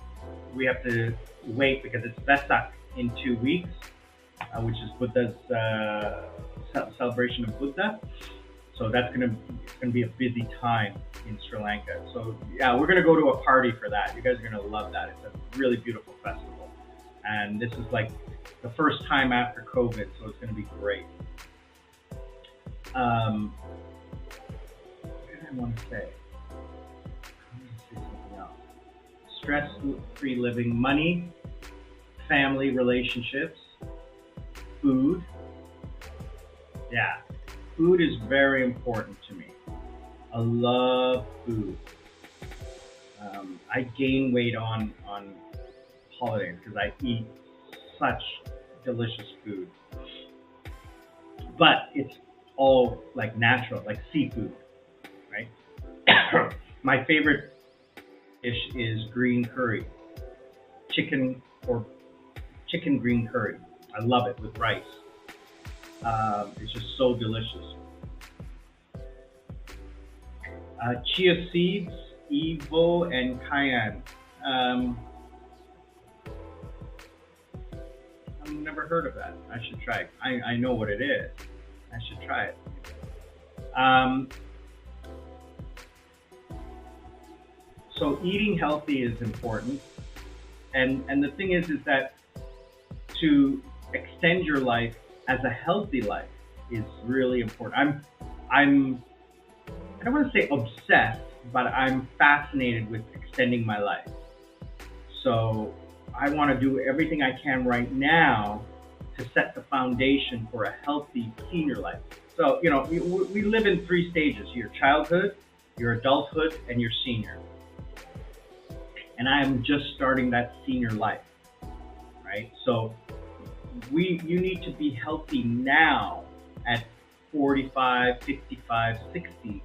we have to wait because it's Vesak in 2 weeks, which is Buddha's celebration of Buddha. So that's going to be a busy time in Sri Lanka. So yeah, we're going to go to a party for that. You guys are going to love that. It's a really beautiful festival. And this is like the first time after COVID, so it's going to be great. What did I want to say? I want to say something else. Stress-free living, money, family relationships, food. Yeah, food is very important to me. I love food. I gain weight on holidays because I eat such delicious food. But it's all like natural, like seafood, right? My favorite dish is green curry, chicken or chicken green curry. I love it with rice. It's just so delicious. Chia seeds, Evo, and cayenne. I've never heard of that. I should try it. I know what it is. I should try it. So eating healthy is important, and the thing is that to extend your life as a healthy life is really important. I'm I don't want to say obsessed, but I'm fascinated with extending my life. So I want to do everything I can right now to set the foundation for a healthy senior life. So, you know, we live in 3 stages: your childhood, your adulthood, and your senior. And I am just starting that senior life, right? So you need to be healthy now at 45, 55, 60,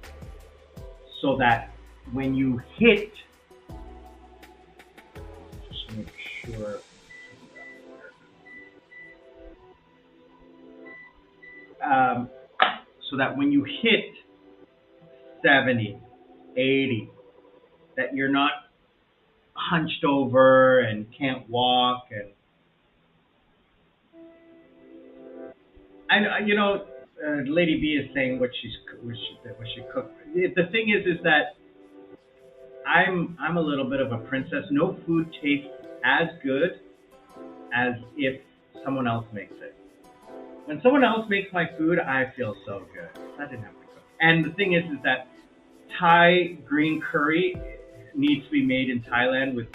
so that when you hit, just make sure, so that when you hit 70, 80, that you're not hunched over and can't walk. And you know, Lady B is saying what she cooked. The thing is that I'm a little bit of a princess. No food tastes as good as if someone else makes it. When someone else makes my food, I feel so good. I didn't have to cook. And the thing is that Thai green curry needs to be made in Thailand with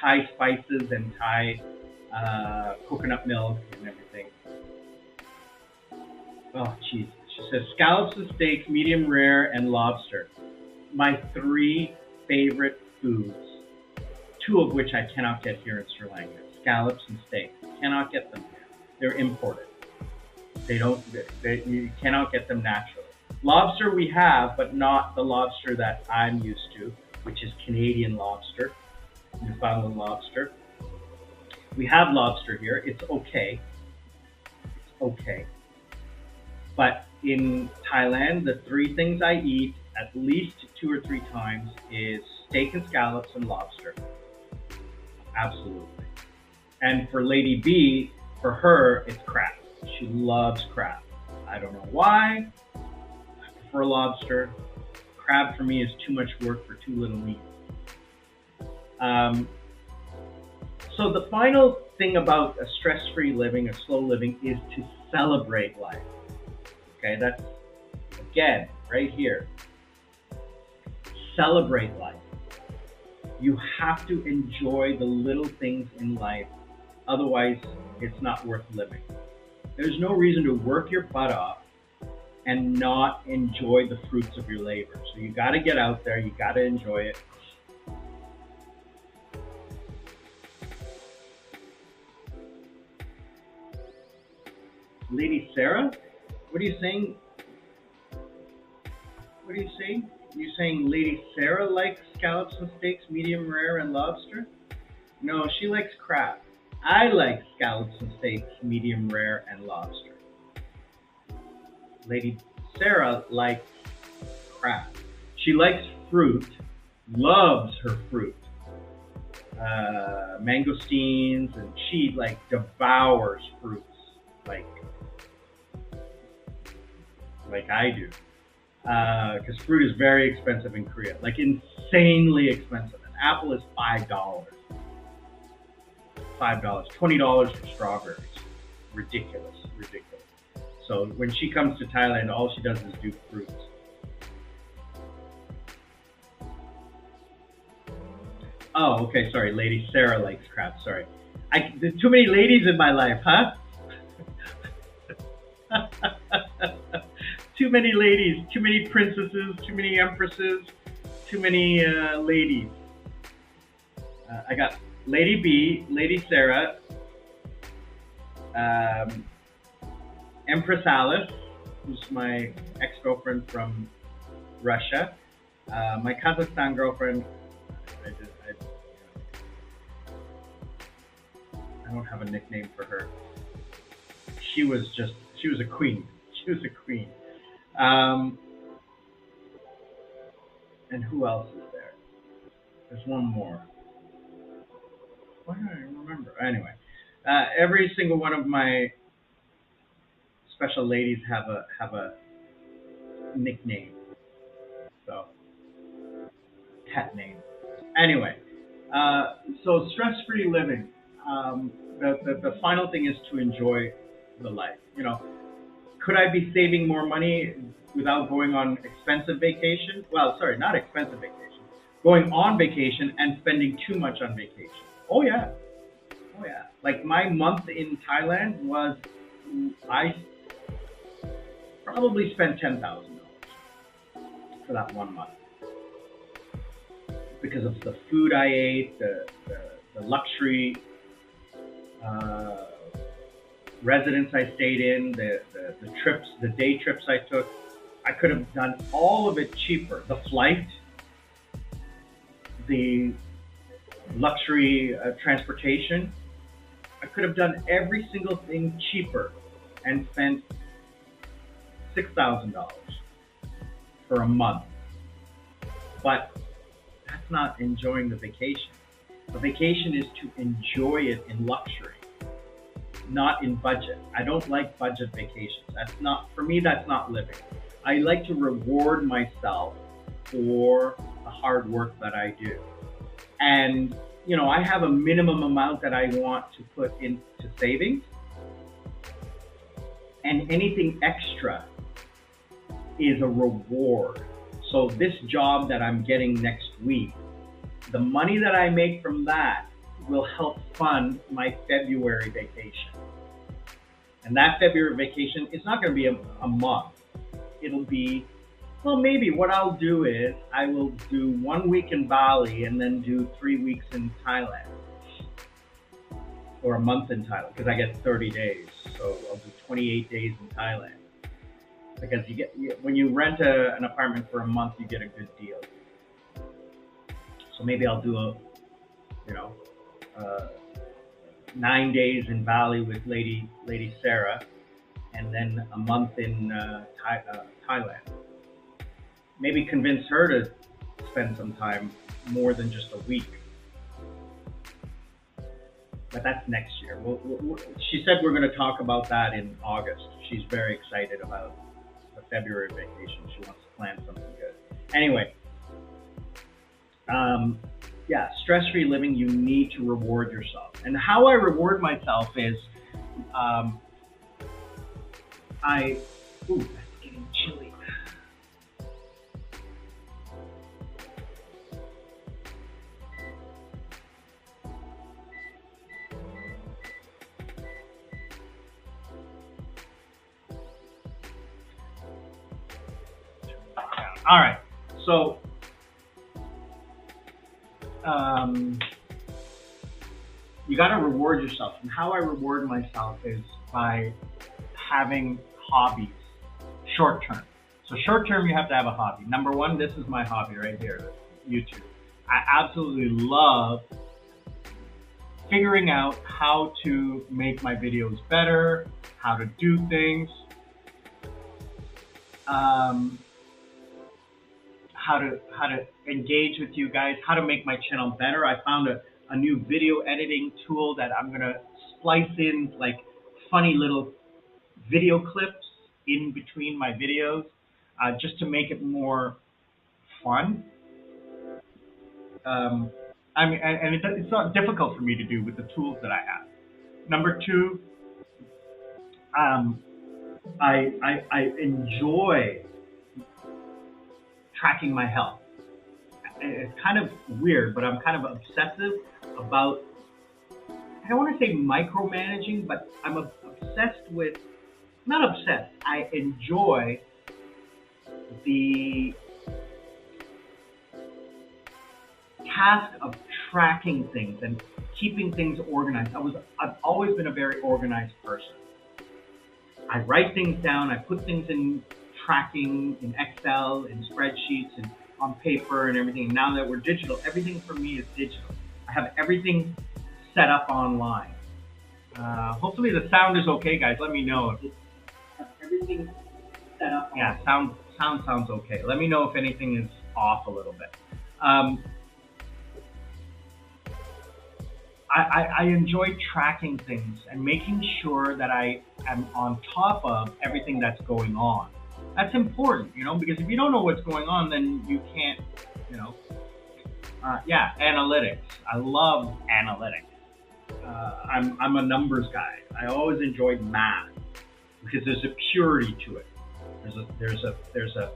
Thai spices and Thai coconut milk and everything. Oh, jeez. She says scallops and steaks, medium rare, and lobster. My 3 favorite foods, 2 of which I cannot get here in Sri Lanka. Scallops and steaks. Cannot get them here. They're imported. You cannot get them naturally. Lobster we have, but not the lobster that I'm used to, which is Canadian lobster, Newfoundland lobster. We have lobster here. It's okay. It's okay. But in Thailand, the 3 things I eat at least 2 or 3 times is steak and scallops and lobster. Absolutely. And for Lady B, for her, it's crab. She loves crab. I don't know why. I prefer lobster. Crab for me is too much work for too little meat. So the final thing about a stress-free living, a slow living, is to celebrate life. Okay, that's, again, right here. Celebrate life. You have to enjoy the little things in life. Otherwise, it's not worth living. There's no reason to work your butt off and not enjoy the fruits of your labor. So you got to get out there. You got to enjoy it. Lady Sarah, what are you saying? What are you saying? You saying Lady Sarah likes scallops and steaks, medium rare, and lobster? No, she likes crab. I like scallops and steaks, medium rare, and lobster. Lady Sarah likes crab. She likes fruit, loves her fruit. Mangosteens, and she like devours fruits like I do. Because fruit is very expensive in Korea, like insanely expensive. An apple is $5. $20 for strawberries. Ridiculous. So when she comes to Thailand, all she does is do fruits. Oh, okay, sorry. Lady Sarah likes crab, sorry. There's too many ladies in my life, huh? Too many ladies, too many princesses, too many empresses, too many ladies. I got Lady B, Lady Sarah, Empress Alice, who's my ex-girlfriend from Russia, my Kazakhstan girlfriend. I don't have a nickname for her. She was a queen. She was a queen. And who else is there? There's one more. Why don't I remember? Anyway, every single one of my special ladies have a nickname. So, pet name. Anyway, so stress-free living. The final thing is to enjoy the life. You know, could I be saving more money without going on expensive vacation? Well, sorry, not expensive vacation. Going on vacation and spending too much on vacation. Oh yeah. Oh yeah. Like my month in Thailand was, I probably spent $10,000 for that 1 month. Because of the food I ate, the luxury residence I stayed in, the trips, the day trips I took. I could have done all of it cheaper. The flight, the luxury transportation. I could have done every single thing cheaper and spent $6,000 for a month. But that's not enjoying the vacation. The vacation is to enjoy it in luxury, not in budget. I don't like budget vacations. That's not, for me, that's not living. I like to reward myself for the hard work that I do. And, you know, I have a minimum amount that I want to put into savings, and anything extra is a reward. So this job that I'm getting next week, the money that I make from that will help fund my February vacation. And that February vacation is not going to be a month. It'll be, well, maybe what I'll do is I will do 1 week in Bali and then do 3 weeks in Thailand. Or a month in Thailand, because I get 30 days. So I'll do 28 days in Thailand. Because when you rent an apartment for a month, you get a good deal. So maybe I'll do 9 days in Bali with Lady Sarah, and then a month in Thailand. Maybe convince her to spend some time more than just a week. But that's next year. She said we're going to talk about that in August. She's very excited about the February vacation. She wants to plan something good. Anyway, yeah, stress-free living, you need to reward yourself. And how I reward myself is, ooh, that's getting chilly. All right, so you got to reward yourself. And how I reward myself is by having hobbies, short term. So short term, you have to have a hobby. Number one, this is my hobby right here, YouTube. I absolutely love figuring out how to make my videos better, how to do things, how to engage with you guys, how to make my channel better. I found a new video editing tool that I'm gonna splice in like funny little video clips in between my videos, just to make it more fun. I mean, and it's not difficult for me to do with the tools that I have. Number two, I enjoy tracking my health. It's kind of weird, but I'm kind of obsessive about I don't want to say micromanaging, but I'm obsessed with, not obsessed, I enjoy the task of tracking things and keeping things organized. I've always been a very organized person. I write things down, I put things in tracking in Excel, in spreadsheets, and on paper and everything. Now that we're digital, everything for me is digital. I have everything set up online. Hopefully the sound is okay, guys. Let me know if have everything set up. Yeah, sound sounds okay. Let me know if anything is off a little bit. I enjoy tracking things and making sure that I am on top of everything that's going on. That's important, because if you don't know what's going on, then you can't, yeah, analytics. I love analytics. I'm a numbers guy. I always enjoyed math because there's a purity to it. There's a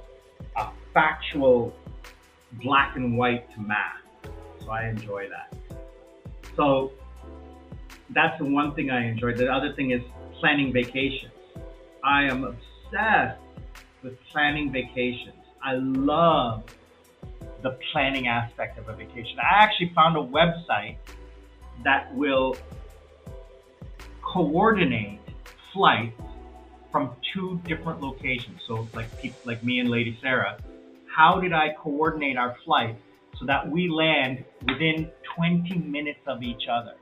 factual black and white to math. So I enjoy that. So that's the one thing I enjoy. The other thing is planning vacations. I am obsessed with planning vacations. I love the planning aspect of a vacation. I actually found a website that will coordinate flights from 2 different locations. So like people like me and Lady Sarah, how did I coordinate our flight so that we land within 20 minutes of each other?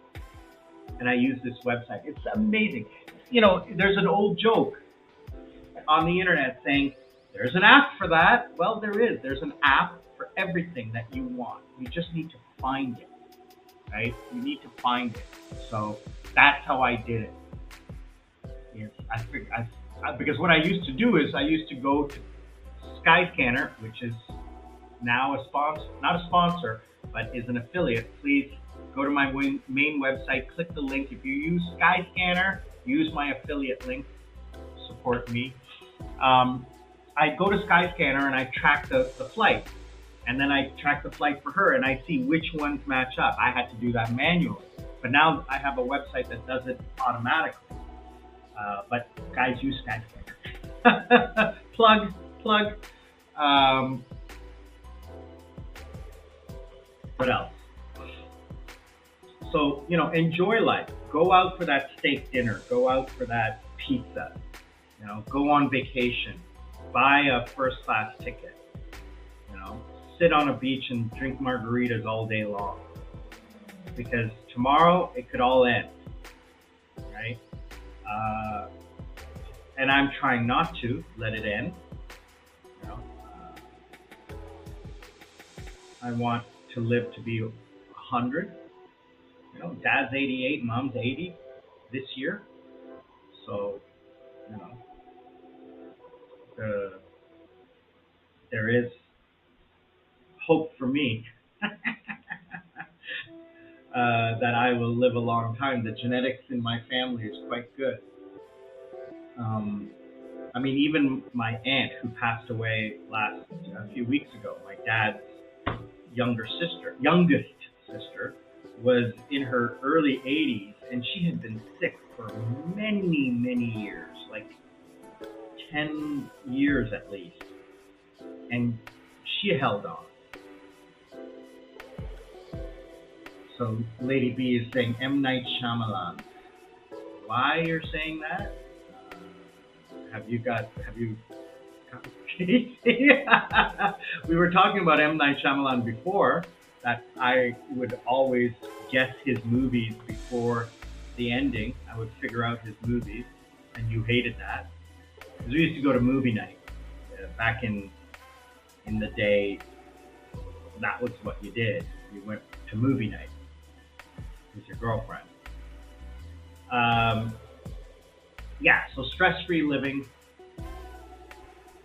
And I use this website. It's amazing. There's an old joke on the internet saying, there's an app for that. Well, there is. There's an app for everything that you want. You just need to find it, right? You need to find it. So that's how I did it. Yes, because what I used to do is I used to go to Skyscanner, which is now a sponsor, not a sponsor, but is an affiliate. Please go to my main website, click the link. If you use Skyscanner, use my affiliate link, support me. I go to Skyscanner and I track the flight. And then I track the flight for her and I see which ones match up. I had to do that manually. But now I have a website that does it automatically. But guys, use Skyscanner. plug. What else? So, enjoy life. Go out for that steak dinner. Go out for that pizza. Go on vacation. Buy a first class ticket. Sit on a beach and drink margaritas all day long. Because tomorrow it could all end. Right? And I'm trying not to let it end. I want to live to be 100. Dad's 88, mom's 80 this year. So, there is hope for me that I will live a long time. The genetics in my family is quite good. Even my aunt who passed away a few weeks ago, my dad's youngest sister, was in her early 80s, and she had been sick for many, many years, like 10 years at least, and she held on. So Lady B is saying M. Night Shyamalan. Why you're saying that? Have you We were talking about M. Night Shyamalan before, that I would always guess his movies before the ending. I would figure out his movies, and you hated that. Because we used to go to movie night. Back in the day, that was what you did. You went to movie night with your girlfriend. Yeah, so stress-free living,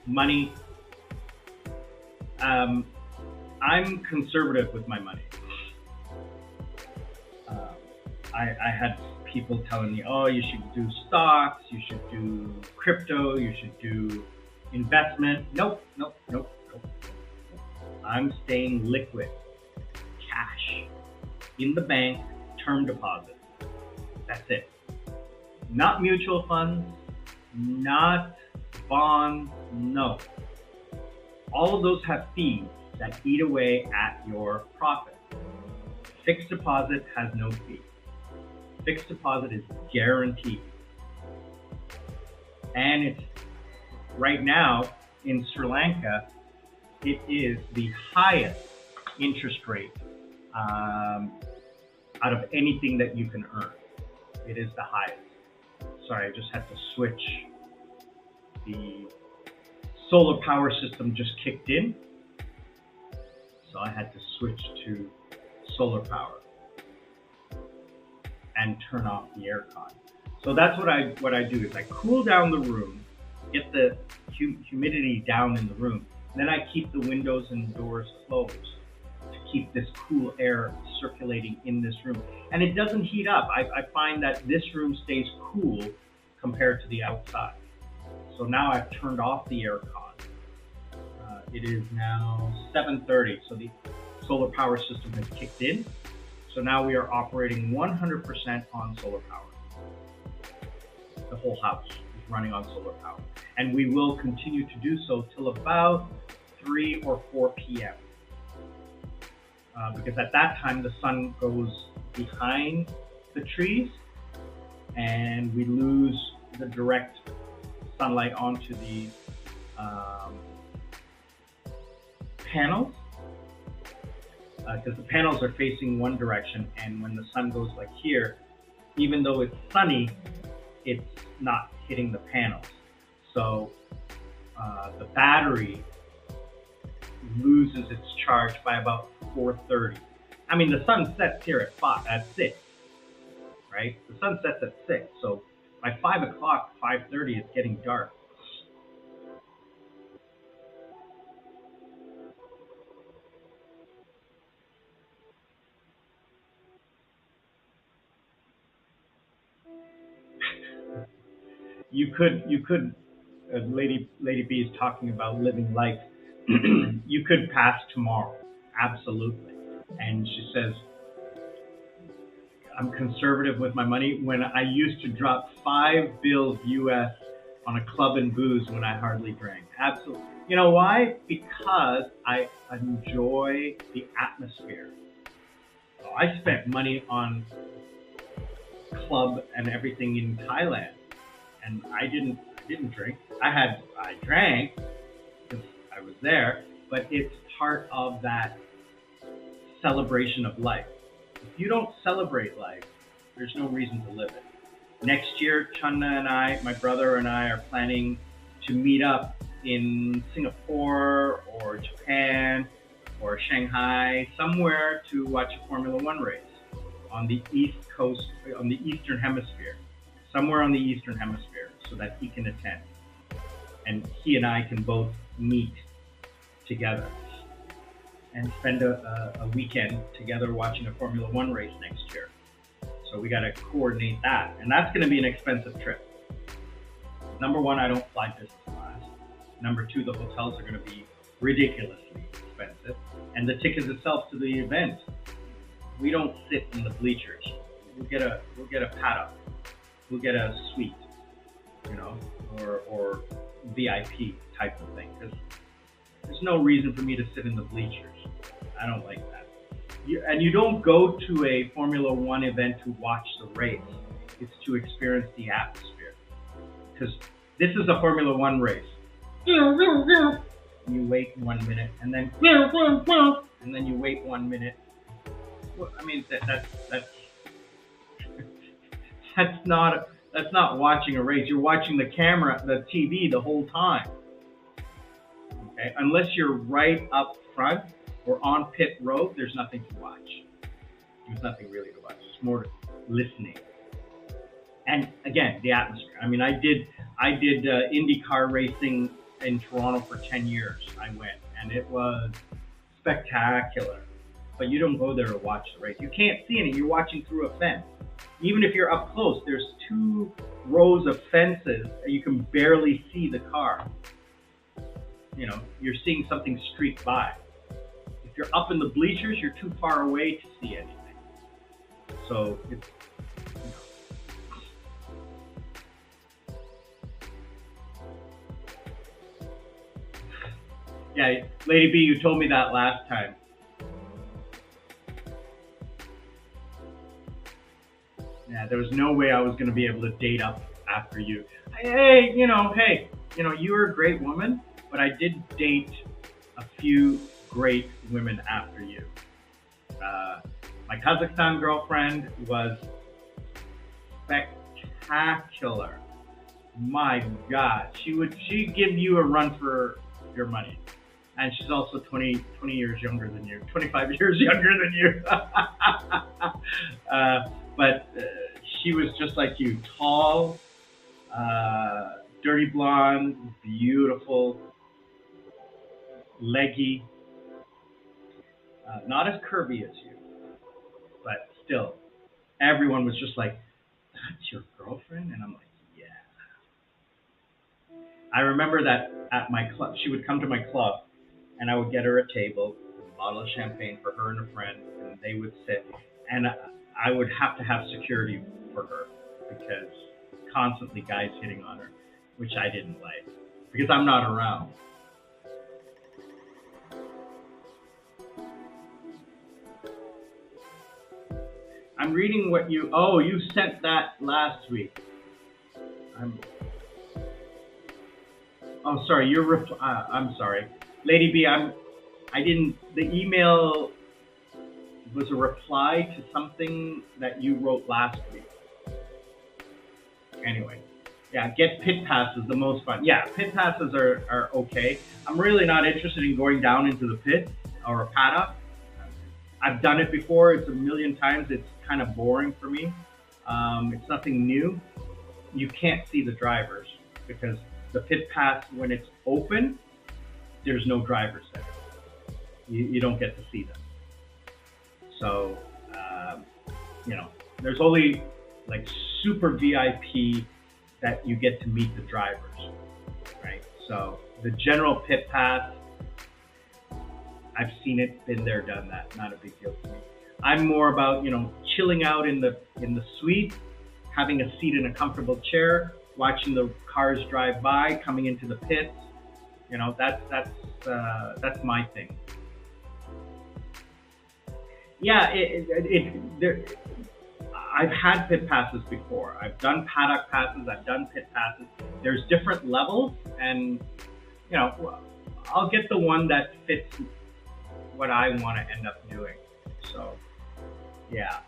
money. I'm conservative with my money. I had people telling me, oh, you should do stocks, you should do crypto, you should do investment. Nope. I'm staying liquid, cash, in the bank, term deposit. That's it. Not mutual funds, not bonds, no. All of those have fees that eat away at your profit. Fixed deposit has no fee. Fixed deposit is guaranteed. And it's right now in Sri Lanka, it is the highest interest rate out of anything that you can earn. It is the highest. Sorry, I just had to switch. The solar power system just kicked in, so I had to switch to solar power and turn off the aircon. So that's what I do is I cool down the room, get the humidity down in the room, then I keep the windows and doors closed to keep this cool air circulating in this room. And it doesn't heat up. I find that this room stays cool compared to the outside. So now I've turned off the aircon. It is now 7:30, so the solar power system has kicked in. So now we are operating 100% on solar power. The whole house is running on solar power. And we will continue to do so till about 3 or 4 p.m. Because at that time the sun goes behind the trees and we lose the direct sunlight onto the panels, because the panels are facing one direction, and when the sun goes like here, even though it's sunny, it's not hitting the panels. So the battery loses its charge by about 4:30. I mean, the sun sets here at 6, right? The sun sets at 6, so by 5 o'clock, 5:30, it's getting dark. You could, Lady B is talking about living life. You could pass tomorrow, absolutely. And she says, I'm conservative with my money. When I used to drop 5 bills US on a club and booze when I hardly drank. Absolutely. You know why? Because I enjoy the atmosphere. So I spent money on club and everything in Thailand, and I didn't drink. I drank because I was there, but it's part of that celebration of life. If you don't celebrate life, there's no reason to live it. Next year, Channa and I, my brother and I, are planning to meet up in Singapore or Japan or Shanghai, somewhere to watch a Formula One race on the East Coast, on the Eastern Hemisphere, somewhere on the Eastern Hemisphere, so that he can attend. And he and I can both meet together and spend a weekend together watching a Formula One race next year. So we got to coordinate that. And that's going to be an expensive trip. Number one, I don't fly business class. Number two, the hotels are going to be ridiculously expensive. And the tickets itself to the event, we don't sit in the bleachers. We'll get a paddock. We'll get a suite, you know, or VIP type of thing. Because there's no reason for me to sit in the bleachers. I don't like that. And you don't go to a Formula One event to watch the race. It's to experience the atmosphere. Because this is a Formula One race. You wait 1 minute, and then you wait 1 minute. Well, I mean, that's not watching a race. You're watching the camera, the TV, the whole time. Okay, unless you're right up front or on pit road, there's nothing to watch. There's nothing really to watch. It's more listening. And again, the atmosphere. I mean, I did IndyCar racing in Toronto for 10 years. I went, and it was spectacular. But you don't go there to watch the race. You can't see any. You're watching through a fence. Even if you're up close, there's 2 rows of fences, and you can barely see the car. You know, you're seeing something streak by. If you're up in the bleachers, you're too far away to see anything. So it's, Yeah, Lady B, you told me that last time. Yeah, there was no way I was going to be able to date up after you. Hey, you were a great woman, but I did date a few great women after you. My Kazakhstan girlfriend was spectacular. My God, she'd give you a run for your money. And she's also 20 years younger than you, 25 years younger than you. But she was just like you, tall, dirty blonde, beautiful, leggy, not as curvy as you, but still, everyone was just like, "That's your girlfriend?" And I'm like, "Yeah." I remember that at my club, she would come to my club, and I would get her a table, a bottle of champagne for her and a friend, and they would sit, and I would have to have security for her because constantly guys hitting on her, which I didn't like because I'm not around. I'm reading what you sent that last week. Sorry, I'm sorry. Lady B, the email was a reply to something that you wrote last week. Anyway, yeah, get pit passes, the most fun. Yeah, pit passes are okay. I'm really not interested in going down into the pit or a paddock. I've done it before. It's a million times. It's kind of boring for me. It's nothing new. You can't see the drivers because the pit pass, when it's open, there's no drivers there. You don't get to see them. So, there's only like super VIP that you get to meet the drivers, right? So the general pit pass, I've seen it, been there, done that. Not a big deal to me. I'm more about, chilling out in the suite, having a seat in a comfortable chair, watching the cars drive by, coming into the pits. That's my thing. Yeah, I've had pit passes before. I've done paddock passes. I've done pit passes. There's different levels, and I'll get the one that fits what I want to end up doing. So, yeah.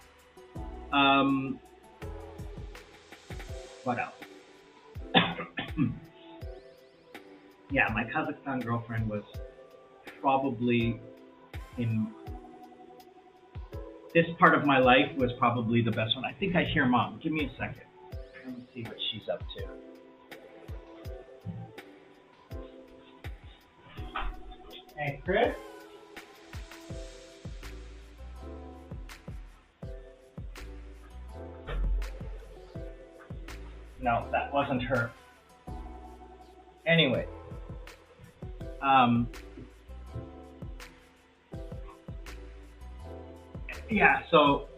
What else? Yeah, my Kazakhstan girlfriend was probably in this part of my life was probably the best one. I think I hear Mom. Give me a second. Let me see what she's up to. Hey, Chris? No, that wasn't her. Anyway. Yeah, so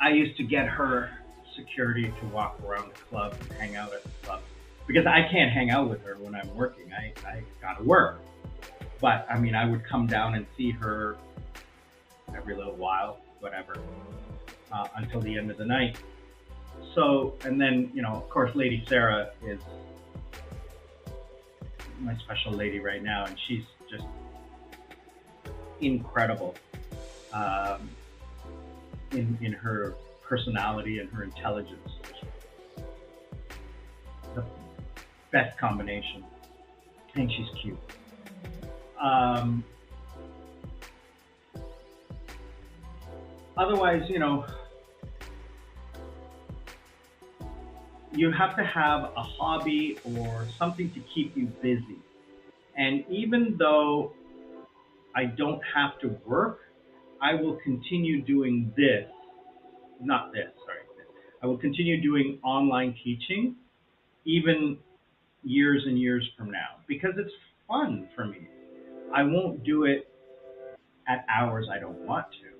I used to get her security to walk around the club and hang out at the club because I can't hang out with her when I'm working. I gotta work. But I mean, I would come down and see her every little while, whatever, until the end of the night. So, and then, of course, Lady Sarah is my special lady right now, and she's just incredible in her personality and her intelligence. The best combination. I think she's cute. Otherwise, you have to have a hobby or something to keep you busy. And even though I don't have to work, I will continue doing this. Not this, sorry. I will continue doing online teaching even years and years from now because it's fun for me. I won't do it at hours I don't want to.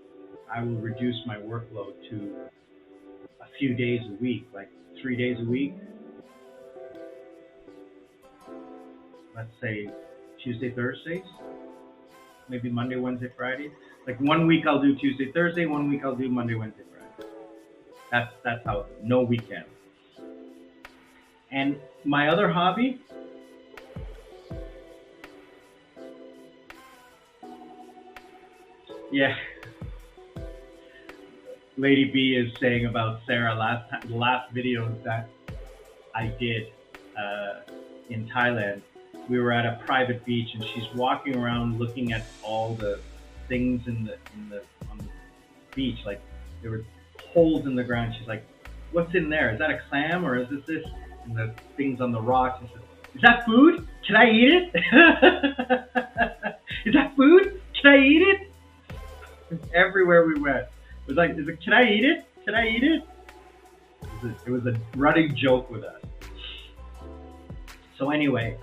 I will reduce my workload to a few days a week, like 3 days a week. Let's say Tuesday, Thursdays, maybe Monday, Wednesday, Friday. Like 1 week I'll do Tuesday, Thursday, 1 week I'll do Monday, Wednesday, Friday. That's how, no weekend. And my other hobby, yeah. Lady B is saying about Sarah the last videos that I did in Thailand. We were at a private beach and she's walking around looking at all the things on the beach. Like there were holes in the ground. She's like, "What's in there? Is that a clam or is this?" And the things on the rocks. She said, "Is that food? Can I eat it? Is that food? Can I eat it?" Everywhere we went, it was like, "Can I eat it? Can I eat it?" It was a running joke with us. So anyway,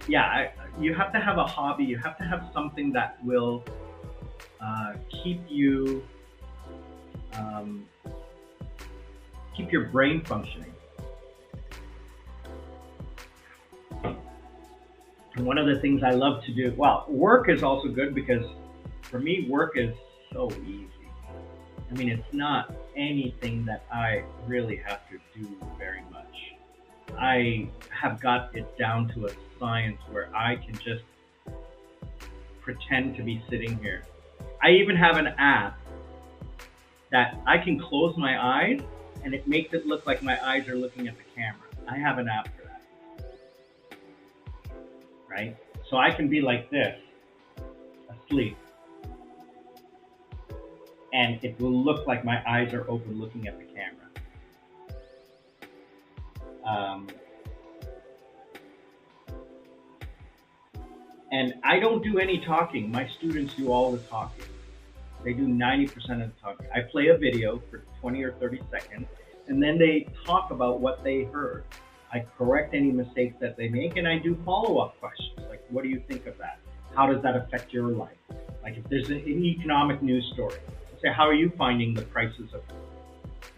yeah, you have to have a hobby. You have to have something that will keep you, keep your brain functioning. And one of the things I love to do, well, work is also good because for me, work is so easy. I mean, it's not anything that I really have to do very much. I have got it down to a science where I can just pretend to be sitting here. I even have an app that I can close my eyes and it makes it look like my eyes are looking at the camera. I have an app for that. Right? So I can be like this, asleep. And it will look like my eyes are open looking at the camera. And I don't do any talking. My students do all the talking. They do 90% of the talking. I play a video for 20 or 30 seconds, and then they talk about what they heard. I correct any mistakes that they make, and I do follow-up questions. Like, what do you think of that? How does that affect your life? Like, if there's an economic news story, say, how are you finding the prices of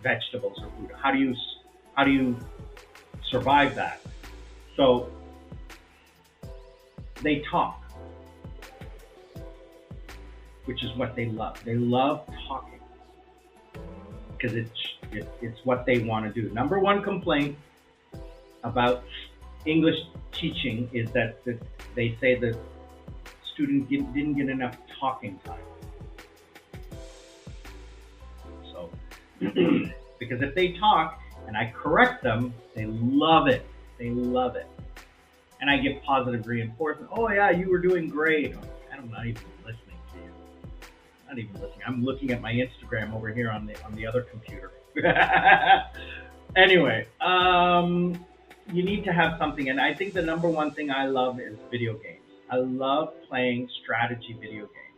vegetables or food? How do you survive that? So they talk, which is what they love. They love talking because it's what they want to do. Number one complaint about English teaching is that they say the student didn't get enough talking time. So, because if they talk and I correct them, they love it. They love it. And I give positive reinforcement. Oh yeah, you were doing great. I'm not even listening to you. I'm not even listening. I'm looking at my Instagram over here on the other computer. Anyway, you need to have something. And I think the number one thing I love is video games. I love playing strategy video games.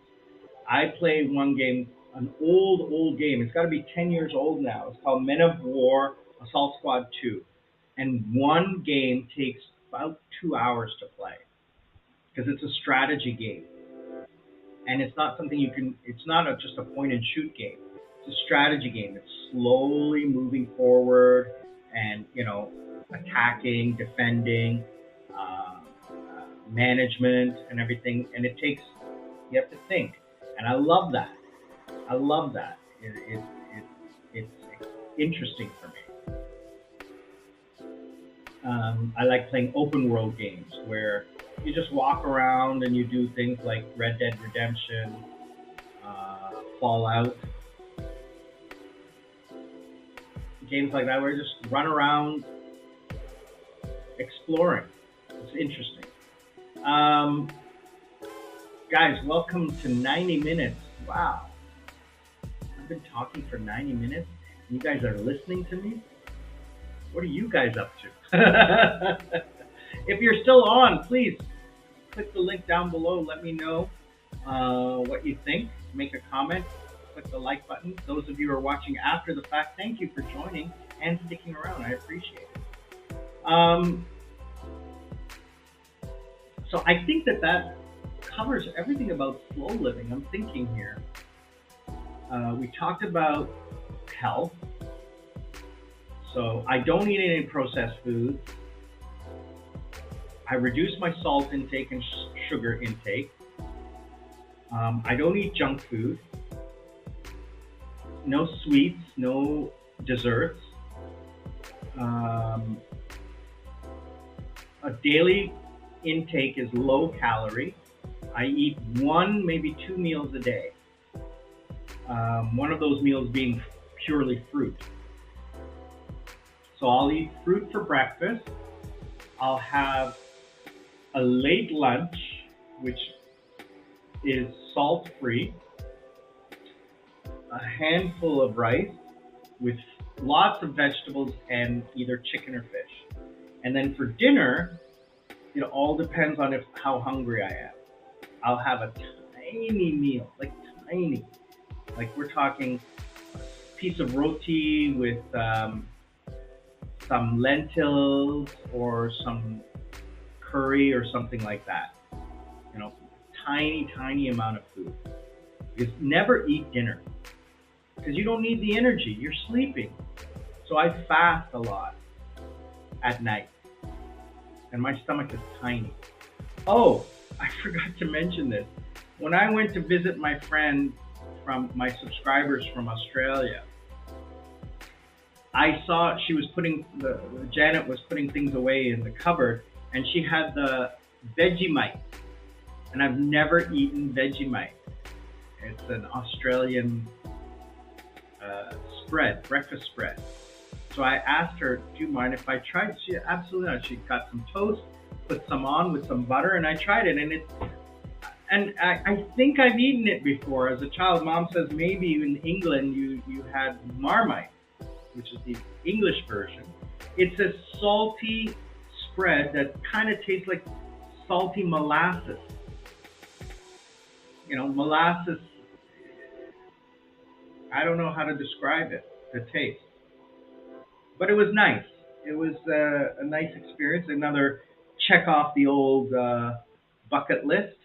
I play one game, an old game. It's got to be 10 years old now. It's called Men of War Assault Squad 2. And one game takes about 2 hours to play because it's a strategy game. And it's not something it's not just a point and shoot game. It's a strategy game. It's slowly moving forward and, attacking, defending, management and everything. And you have to think. And I love that. I love that. It's interesting for me. I like playing open world games where you just walk around and you do things like Red Dead Redemption, Fallout, games like that where you just run around exploring. It's interesting. Guys, welcome to 90 minutes. Wow. I've been talking for 90 minutes and you guys are listening to me? What are you guys up to? If you're still on, please click the link down below. Let me know what you think. Make a comment. Click the like button. Those of you who are watching after the fact, thank you for joining and sticking around. I appreciate it. So I think that covers everything about slow living. I'm thinking here. We talked about health. So I don't eat any processed foods. I reduce my salt intake and sugar intake. I don't eat junk food. No sweets, no desserts. A daily intake is low calorie. I eat one, maybe 2 meals a day. One of those meals being purely fruit. So I'll eat fruit for breakfast. I'll have a late lunch, which is salt-free, a handful of rice with lots of vegetables and either chicken or fish. And then for dinner, it all depends on how hungry I am. I'll have a tiny meal, like tiny. Like we're talking a piece of roti with some lentils or some curry or something like that. You know, tiny amount of food. Because never eat dinner. Because you don't need the energy, you're sleeping. So I fast a lot at night. And my stomach is tiny. Oh, I forgot to mention this. When I went to visit my friend from my subscribers from Australia, I saw she was Janet was putting things away in the cupboard, and she had the Vegemite. And I've never eaten Vegemite. It's an Australian spread, breakfast spread. So I asked her, do you mind if I tried? She absolutely not. She got some toast, put some on with some butter, and I tried it. And I think I've eaten it before as a child. Mom says maybe in England you had Marmite, which is the English version. It's a salty spread that kind of tastes like salty molasses. You know, molasses, I don't know how to describe it, the taste. But it was nice. It was a nice experience. Another check off the old bucket list.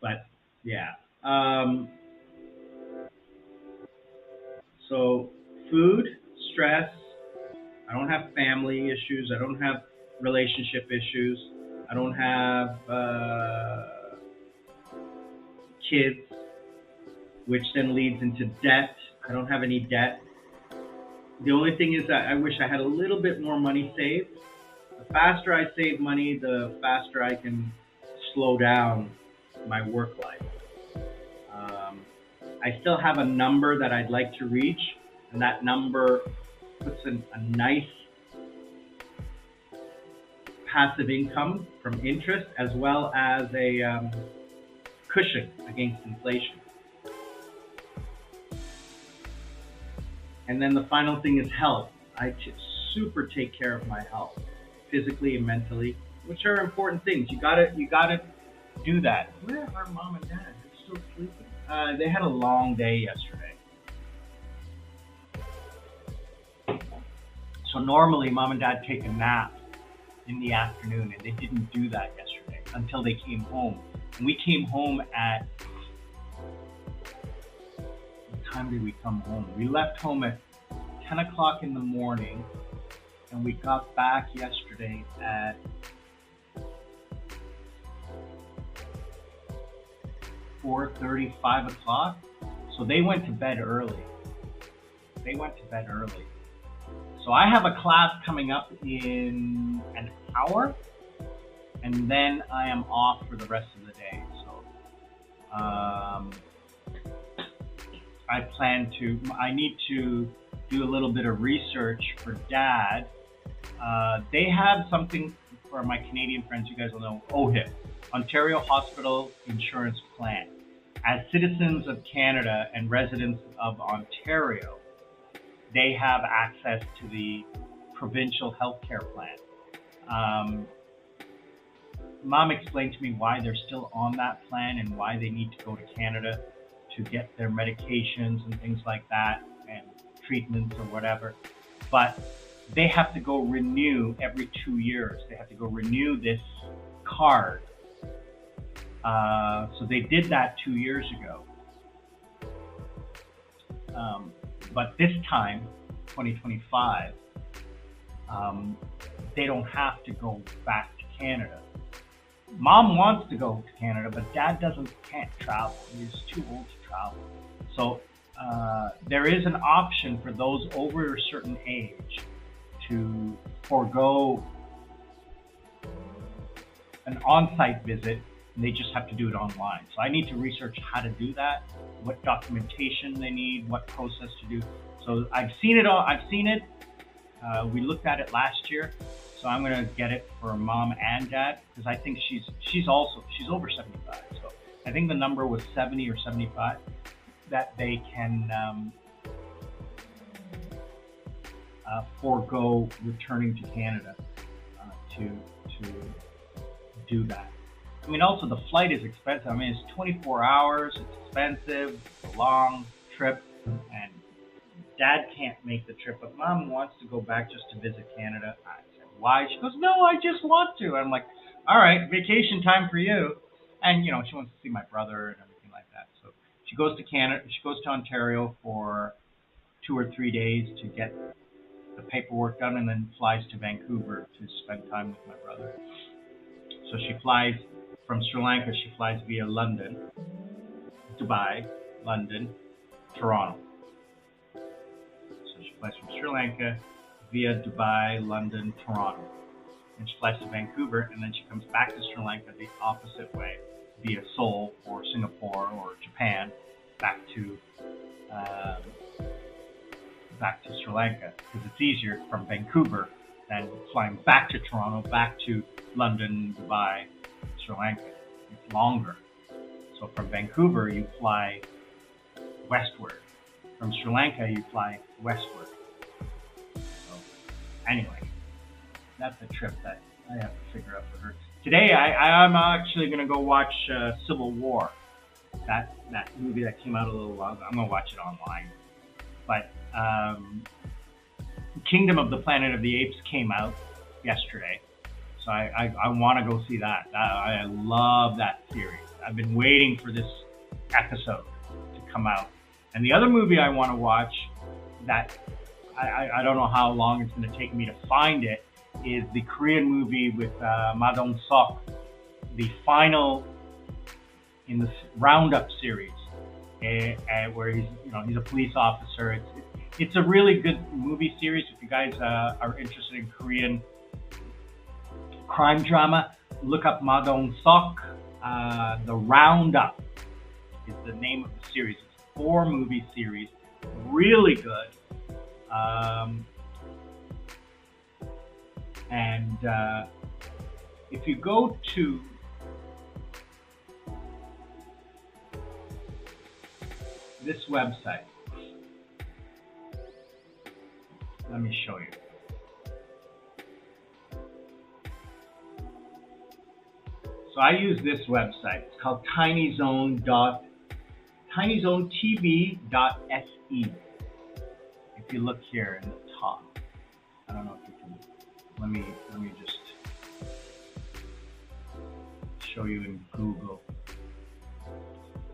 But yeah. So food, stress. I don't have family issues. I don't have relationship issues. I don't have kids, which then leads into debt. I don't have any debt. The only thing is that I wish I had a little bit more money saved. The faster I save money, the faster I can slow down my work life. I still have a number that I'd like to reach, and that number puts in a nice passive income from interest as well as a cushion against inflation. And then the final thing is health. I super take care of my health, physically and mentally, which are important things. You gotta do that. Where are mom and dad? They're still sleeping. They had a long day yesterday. So normally mom and dad take a nap in the afternoon, and they didn't do that yesterday until they came home. And we came home at, what time did we come home? We left home at 10 o'clock in the morning, and we got back yesterday at 4:30, 5 o'clock. So they went to bed early. So I have a class coming up in an hour, and then I am off for the rest of the day. So I need to do a little bit of research for Dad. They have something for my Canadian friends, you guys will know, OHIP, Ontario Hospital Insurance Plan. As citizens of Canada and residents of Ontario, they have access to the provincial healthcare plan. Mom explained to me why they're still on that plan and why they need to go to Canada to get their medications and things like that and treatments or whatever. But they have to go renew every 2 years. They have to go renew this card. So they did that 2 years ago. But this time, 2025, they don't have to go back to Canada. Mom wants to go to Canada, but Dad can't travel. He's too old to travel. So there is an option for those over a certain age to forego an on-site visit, and they just have to do it online. So I need to research how to do that, what documentation they need, what process to do. So I've seen it all. I've seen it. We looked at it last year. So I'm gonna get it for Mom and Dad because I think she's over 75. So I think the number was 70 or 75 that they can forego returning to Canada to do that. I mean, also the flight is expensive. I mean, it's 24 hours. It's expensive. It's a long trip, and Dad can't make the trip, but Mom wants to go back just to visit Canada. I said, why? She goes, no, I just want to. I'm like, all right, vacation time for you. And, you know, she wants to see my brother and everything like that. So she goes to Canada. She goes to Ontario for 2 or 3 days to get the paperwork done and then flies to Vancouver to spend time with my brother. So she flies from Sri Lanka. She flies via London, Dubai, London, Toronto. She flies from Sri Lanka via Dubai, London, Toronto. And she flies to Vancouver, and then she comes back to Sri Lanka the opposite way, via Seoul or Singapore or Japan, back to Sri Lanka, because it's easier from Vancouver than flying back to Toronto, back to London, Dubai, Sri Lanka. It's longer. So from Vancouver, you fly westward. From Sri Lanka, you fly westward. So, anyway, that's a trip that I have to figure out for her. Today, I'm actually going to go watch Civil War. That movie that came out a little while ago. I'm going to watch it online. But Kingdom of the Planet of the Apes came out yesterday. So I want to go see that. I love that series. I've been waiting for this episode to come out. And the other movie I want to watch that I don't know how long it's going to take me to find it is the Korean movie with Ma Dong-seok, the final in the Roundup series, where he's a police officer. It's a really good movie series. If you guys are interested in Korean crime drama, look up Ma Dong-seok. The Roundup is the name of the series. It's a 4-movie series, really good. And if you go to this website, let me show you. So I use this website. It's called tinysonetv.se. If you look here in the top, I don't know if you can. Let me just show you in Google.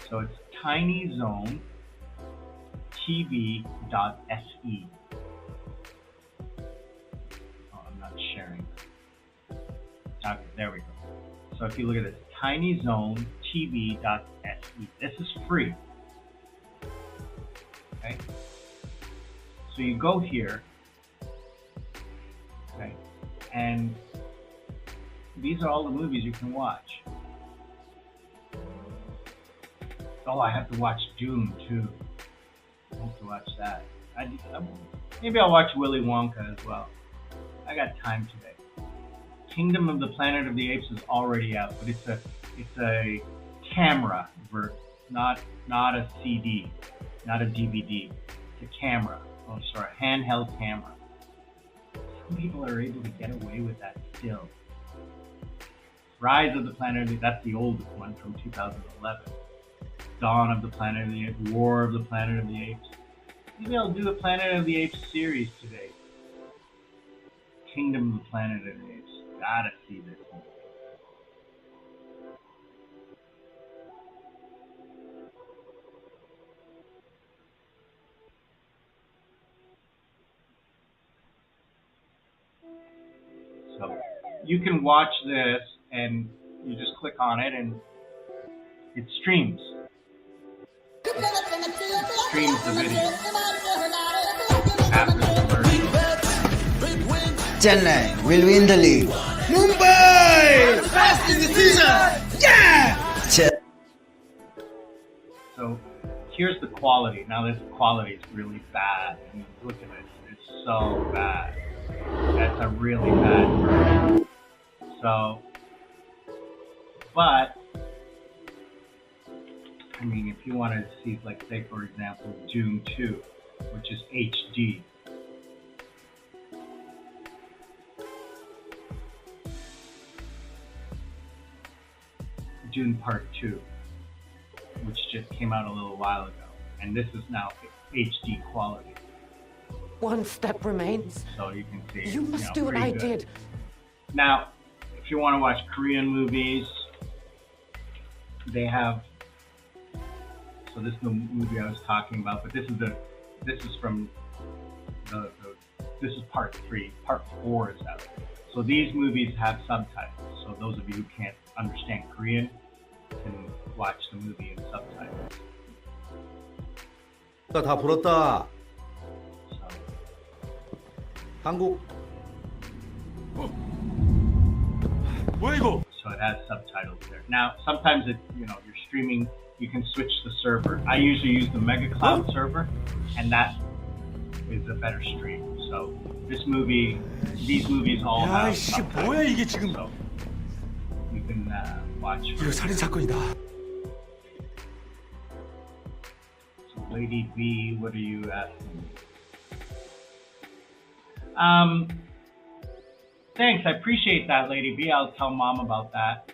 So it's tinysonetv.se. Oh, I'm not sharing. Okay, there we go. So if you look at this, tinysonetv.se. This is free. Okay. So you go here. Okay. And these are all the movies you can watch. Oh, I have to watch Doom too. I have to watch that. Maybe I'll watch Willy Wonka as well. I got time today. Kingdom of the Planet of the Apes is already out, but it's a camera version, not a CD, not a DVD. It's a camera. Oh, sorry, handheld camera. Some people are able to get away with that still. Rise of the Planet of the Apes, that's the oldest one from 2011. Dawn of the Planet of the Apes, War of the Planet of the Apes. Maybe I'll do a Planet of the Apes series today. Kingdom of the Planet of the Apes. Gotta see this one. So you can watch this and you just click on it and it streams. It streams the video after the commercial. Chennai will win the league. Mumbai! Best in the season! Yeah! So here's the quality. Now this quality is really bad. I mean, look at this. It's so bad. That's a really bad version. So, but, I mean, if you wanted to see, like, say, for example, June 2, which is HD. June Part 2, which just came out a little while ago. And this is now HD quality. One step remains. So you can see. You must do what I did. Now, if you want to watch Korean movies, they have. So this is the movie I was talking about, but this is from this is part 3. Part 4 is out. So these movies have subtitles. So those of you who can't understand Korean can watch the movie in subtitles. 다 불었다. So, 한국. 뭐야 이거? so it has subtitles there. Now, sometimes you're streaming, you can switch the server. I usually use the Mega Cloud server, and that is a better stream. So these movies all 야, have 이씨 subtitles. 뭐야 이게 지금? So you can watch. 이거 살인 사건이다. So Lady B, what are you asking? Thanks, I appreciate that, Lady B. I'll tell Mom about that.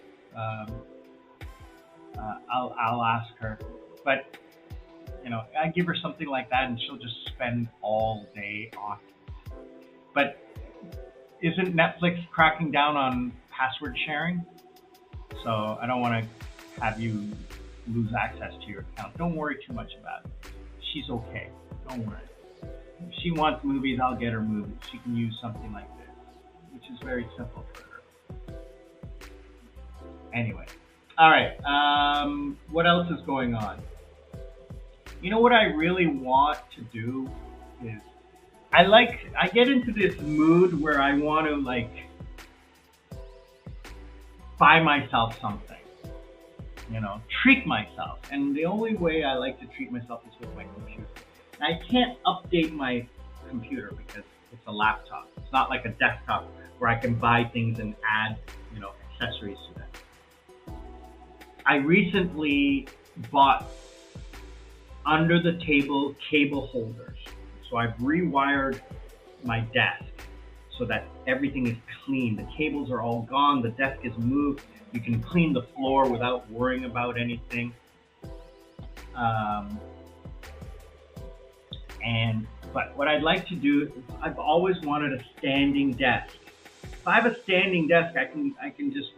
I'll ask her, but I give her something like that, and she'll just spend all day on it. But isn't Netflix cracking down on password sharing? So I don't want to have you lose access to your account. Don't worry too much about it. She's okay. Don't worry. If she wants movies, I'll get her movies. She can use something like this, which is very simple for her. Anyway. All right. What else is going on? You know what I really want to do is I get into this mood where I want to buy myself something, treat myself. And the only way I like to treat myself is with my computer. And I can't update my computer because it's a laptop. It's not like a desktop where I can buy things and add, accessories to them. I recently bought under the table cable holders. So I've rewired my desk so that everything is clean. The cables are all gone. The desk is moved. You can clean the floor without worrying about anything. But what I'd like to do is I've always wanted a standing desk. If I have a standing desk, I can just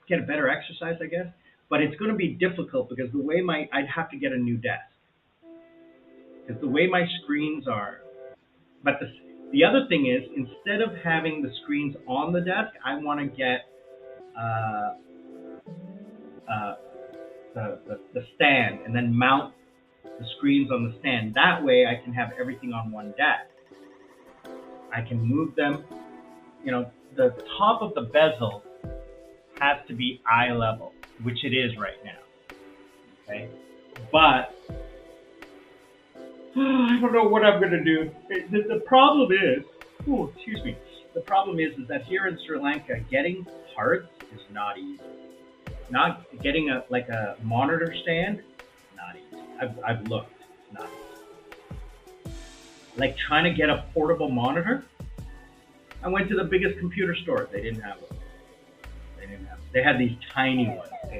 get a better exercise, I guess. But it's going to be difficult because the way I'd have to get a new desk. Because the way my screens are. But the other thing is, instead of having the screens on the desk, I want to get the stand and then mount the screens on the stand. That way I can have everything on one desk. I can move them. The top of the bezel has to be eye level, which it is right now. Okay? But I don't know what I'm going to do. The problem is, the problem is that here in Sri Lanka, getting parts is not easy. Not getting a monitor stand, not easy. I've looked, it's not easy. Like trying to get a portable monitor, I went to the biggest computer store. They didn't have them. They had these tiny ones. I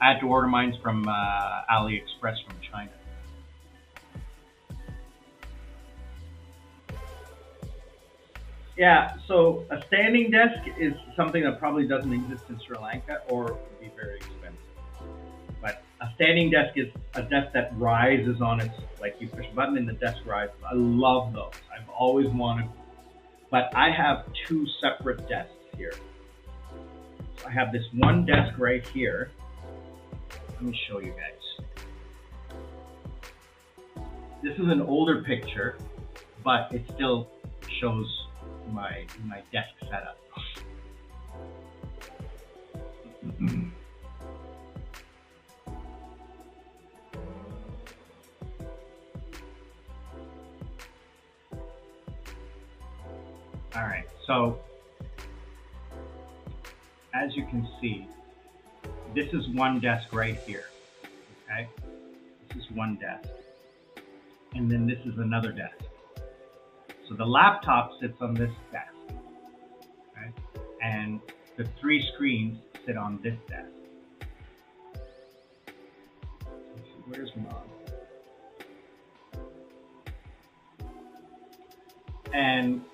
had to order mine from AliExpress from China. Yeah, so a standing desk is something that probably doesn't exist in Sri Lanka or would be very expensive. But a standing desk is a desk that rises on its, like you push a button and the desk rises. I love those. I've always wanted, but I have two separate desks here. So I have this one desk right here. Let me show you guys. This is an older picture, but it still shows my desk setup. All right, so as you can see, this is one desk right here, okay? This is one desk. And then this is another desk. So the laptop sits on this desk, okay? And the three screens sit on this desk. Where's Mom? And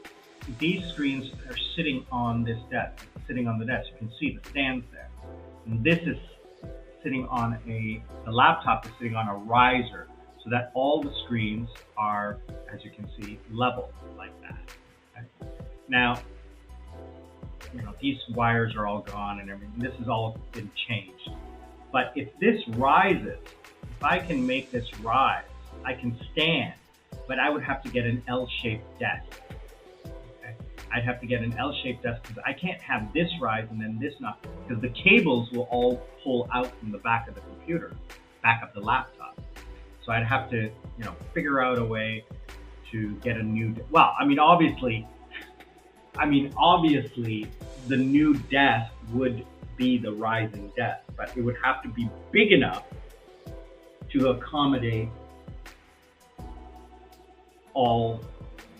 these screens are sitting on this desk, sitting on the desk. You can see the stands there. And this is sitting on the laptop is sitting on a riser, so that all the screens are, as you can see, level like that. Okay? Now, you know, these wires are all gone and everything. This has all been changed. But if this rises, if I can make this rise, I can stand, but I would have to get an L-shaped desk. Okay? I'd have to get an L-shaped desk because I can't have this rise and then this not, because the cables will all pull out from the back of the computer, back of the laptop. So I'd have to, you know, figure out a way to get a new, well, I mean, obviously, the new desk would be the rising desk, but it would have to be big enough to accommodate all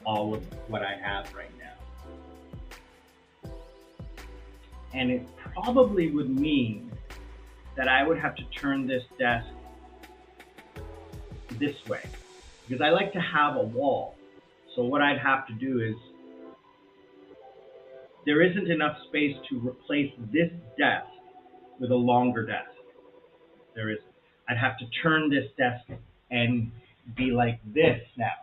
of what I have right now. And it probably would mean that I would have to turn this desk this way, because I like to have a wall. So what I'd have to do is, there isn't enough space to replace this desk with a longer desk. There isn't. I'd have to turn this desk and be like this now,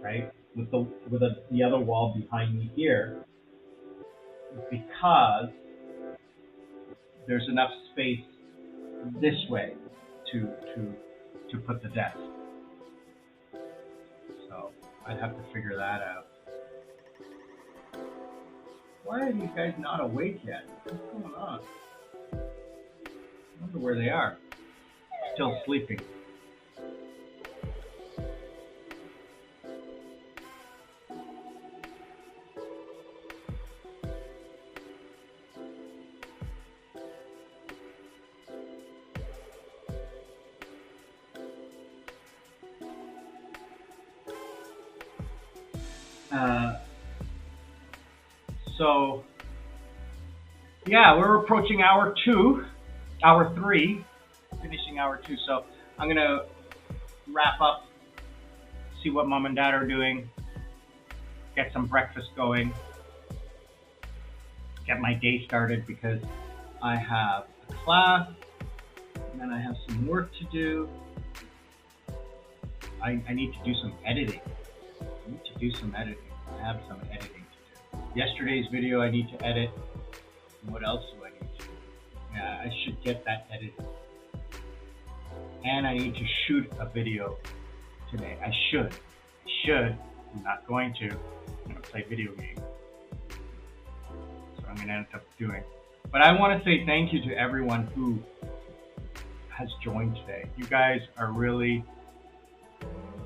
right? With the other wall behind me here, because there's enough space this way to put the desk. So I'd have to figure that out. Why are these guys not awake yet? What's going on? I wonder where they are. Still sleeping. So, yeah, we're approaching hour 3, finishing hour 2. So I'm gonna wrap up, see what Mom and Dad are doing, get some breakfast going, get my day started because I have a class and then I have some work to do. I need to do some editing. I have some editing to do. Yesterday's video I need to edit. And what else do I need to do? Yeah, I should get that edited. And I need to shoot a video today. I should. I'm not going to. I'm going to play video games. So I'm going to end up doing. But I want to say thank you to everyone who has joined today. You guys are really,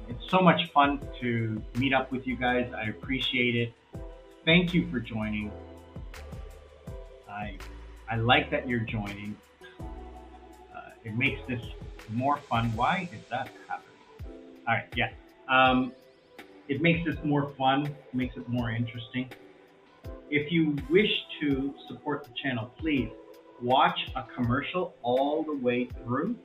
it's so much fun to meet up with you guys. I appreciate it. Thank you for joining. I like that you're joining. It makes this more fun. Why is that happening? All right, yeah. It makes this more fun, makes it more interesting. If you wish to support the channel, please watch a commercial all the way through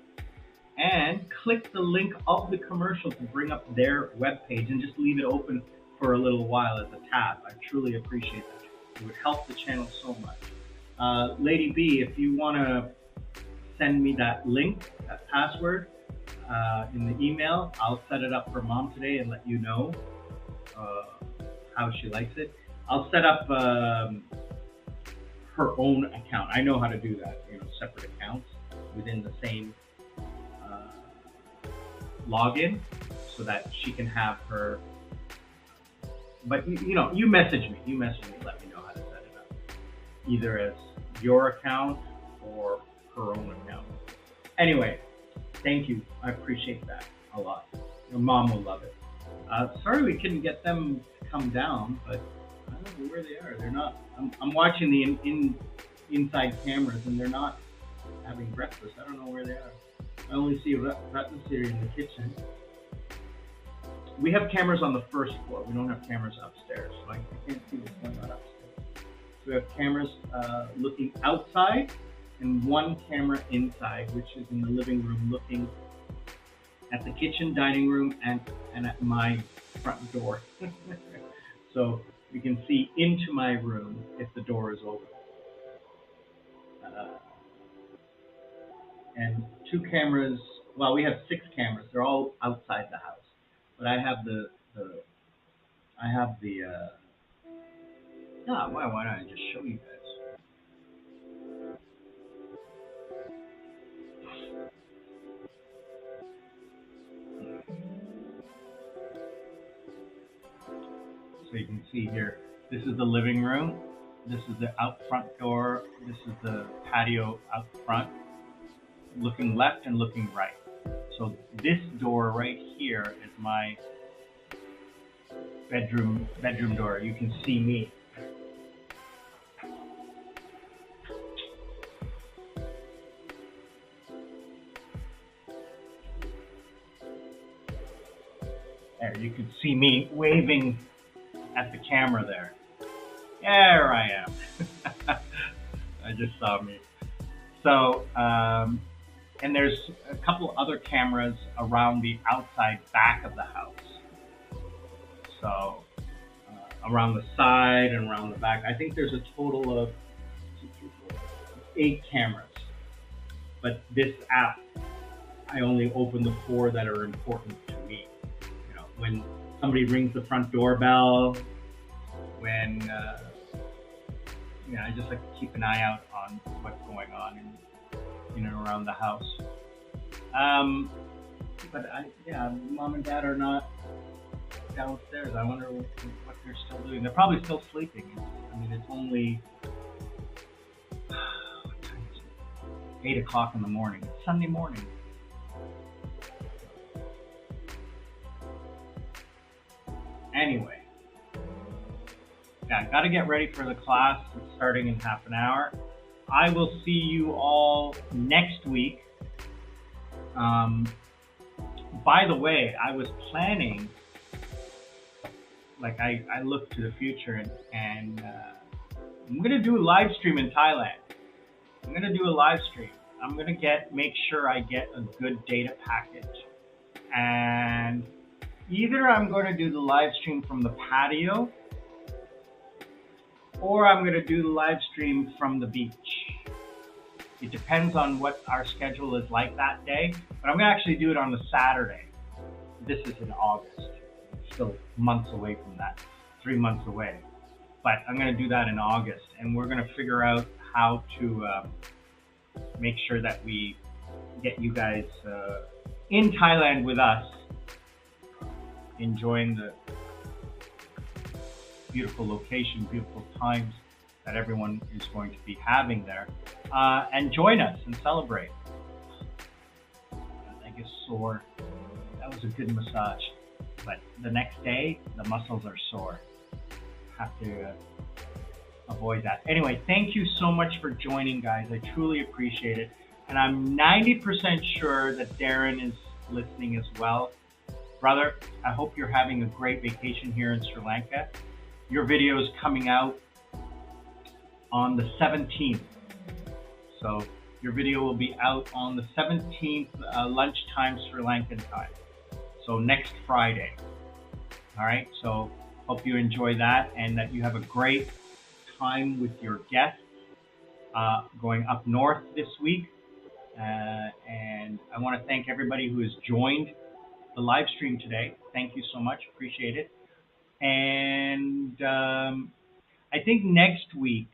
and click the link of the commercial to bring up their webpage and just leave it open for a little while as a tab. I truly appreciate that. It would help the channel so much. Lady B, if you want to send me that link, that password, in the email. I'll set it up for Mom today and let you know how she likes it. I'll set up her own account. I know how to do that, separate accounts within the same login so that she can have her, but you message me, let me know how to set it up, either as your account or her own account. Anyway, thank you. I appreciate that a lot. Your mom will love it. Sorry we couldn't get them to come down, but I don't know where they are. They're not. I'm watching the inside cameras, and they're not having breakfast. I don't know where they are. I only see Ratnasiri in the kitchen. We have cameras on the first floor. We don't have cameras upstairs, so I can't see what's going on upstairs. So we have cameras looking outside, and one camera inside, which is in the living room, looking at the kitchen, dining room, and at my front door. So you can see into my room if the door is open. And 2 cameras, well, we have 6 cameras. They're all outside the house. But I have why don't I just show you guys? So you can see here, this is the living room, this is the out front door, this is the patio out front, looking left and looking right. So this door right here is my bedroom door. You can see me. There, you can see me waving at the camera there. There I am. I just saw me. So, and there's a couple other cameras around the outside back of the house. So, around the side and around the back. I think there's a total of 8 cameras. But this app, I only open the 4 that are important to me. When somebody rings the front doorbell, when I just like to keep an eye out on what's going on in and around the house. But Mom and Dad are not downstairs. I wonder what they're still doing. They're probably still sleeping. It's only what time is it? 8 o'clock in the morning. It's Sunday morning. Anyway, I gotta get ready for the class. It's starting in half an hour. I will see you all next week. By the way, I was planning, I look to the future and I'm gonna do a live stream in Thailand. I'm gonna do a live stream. I'm gonna make sure I get a good data package, and either I'm going to do the live stream from the patio, or I'm going to do the live stream from the beach. It depends on what our schedule is like that day, but I'm going to actually do it on the Saturday. This is in August. It's still months away from that, 3 months away. But I'm going to do that in August, and we're going to figure out how to make sure that we get you guys in Thailand with us, enjoying the beautiful location, beautiful times that everyone is going to be having there, and join us and celebrate. I get sore. That was a good massage, but the next day the muscles are sore. Have to avoid that. Anyway, thank you so much for joining, guys. I truly appreciate it, and I'm 90% sure that Darren is listening as well. Brother, I hope you're having a great vacation here in Sri Lanka. Your video is coming out on the 17th. So your video will be out on the 17th, lunchtime Sri Lankan time. So next Friday. All right, so hope you enjoy that and that you have a great time with your guests going up north this week. And I want to thank everybody who has joined the live stream today. Thank you so much. Appreciate it. And I think next week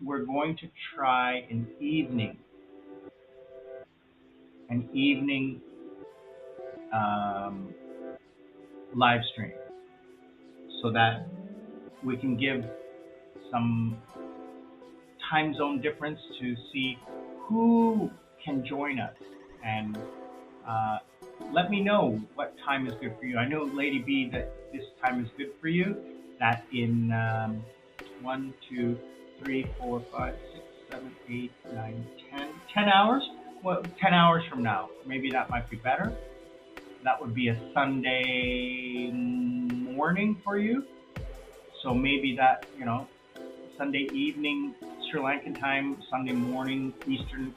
we're going to try an evening live stream so that we can give some time zone difference to see who can join us, and let me know what time is good for you. I know, Lady B, that this time is good for you. That in 1, 2, 3, 4, 5, 6, 7, 8, 9, 10 hours. Well, 10 hours from now, maybe that might be better. That would be a Sunday morning for you. So maybe that, Sunday evening Sri Lankan time, Sunday morning Eastern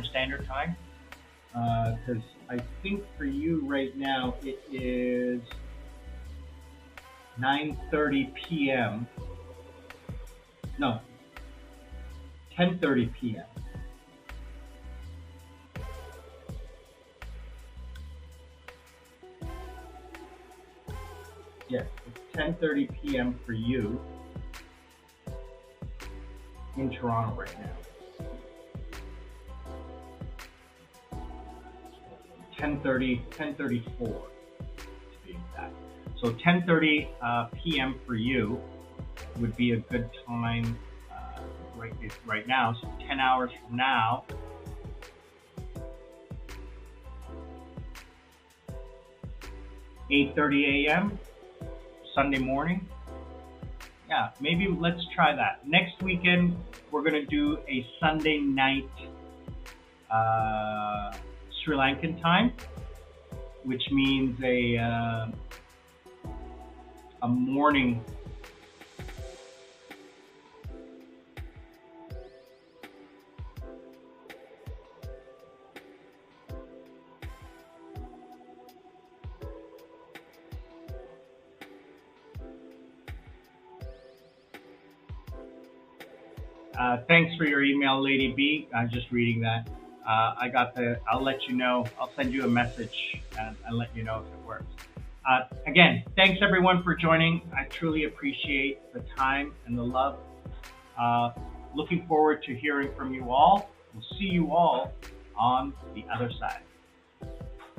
Standard Time. Because I think for you right now it is 9:30 p.m. No, 10:30 p.m. Yes, it's 10:30 p.m. for you in Toronto right now. 10:34 to be exact. So 10:30 p.m. for you would be a good time right now. So 10 hours from now, (8:30 a.m.) Sunday morning. Yeah, maybe let's try that. Next weekend, we're going to do a Sunday night Sri Lankan time, which means a morning. Thanks for your email, Lady B. I'm just reading that. I'll let you know. I'll send you a message and let you know if it works. Again, thanks everyone for joining. I truly appreciate the time and the love. Looking forward to hearing from you all. We'll see you all on the other side.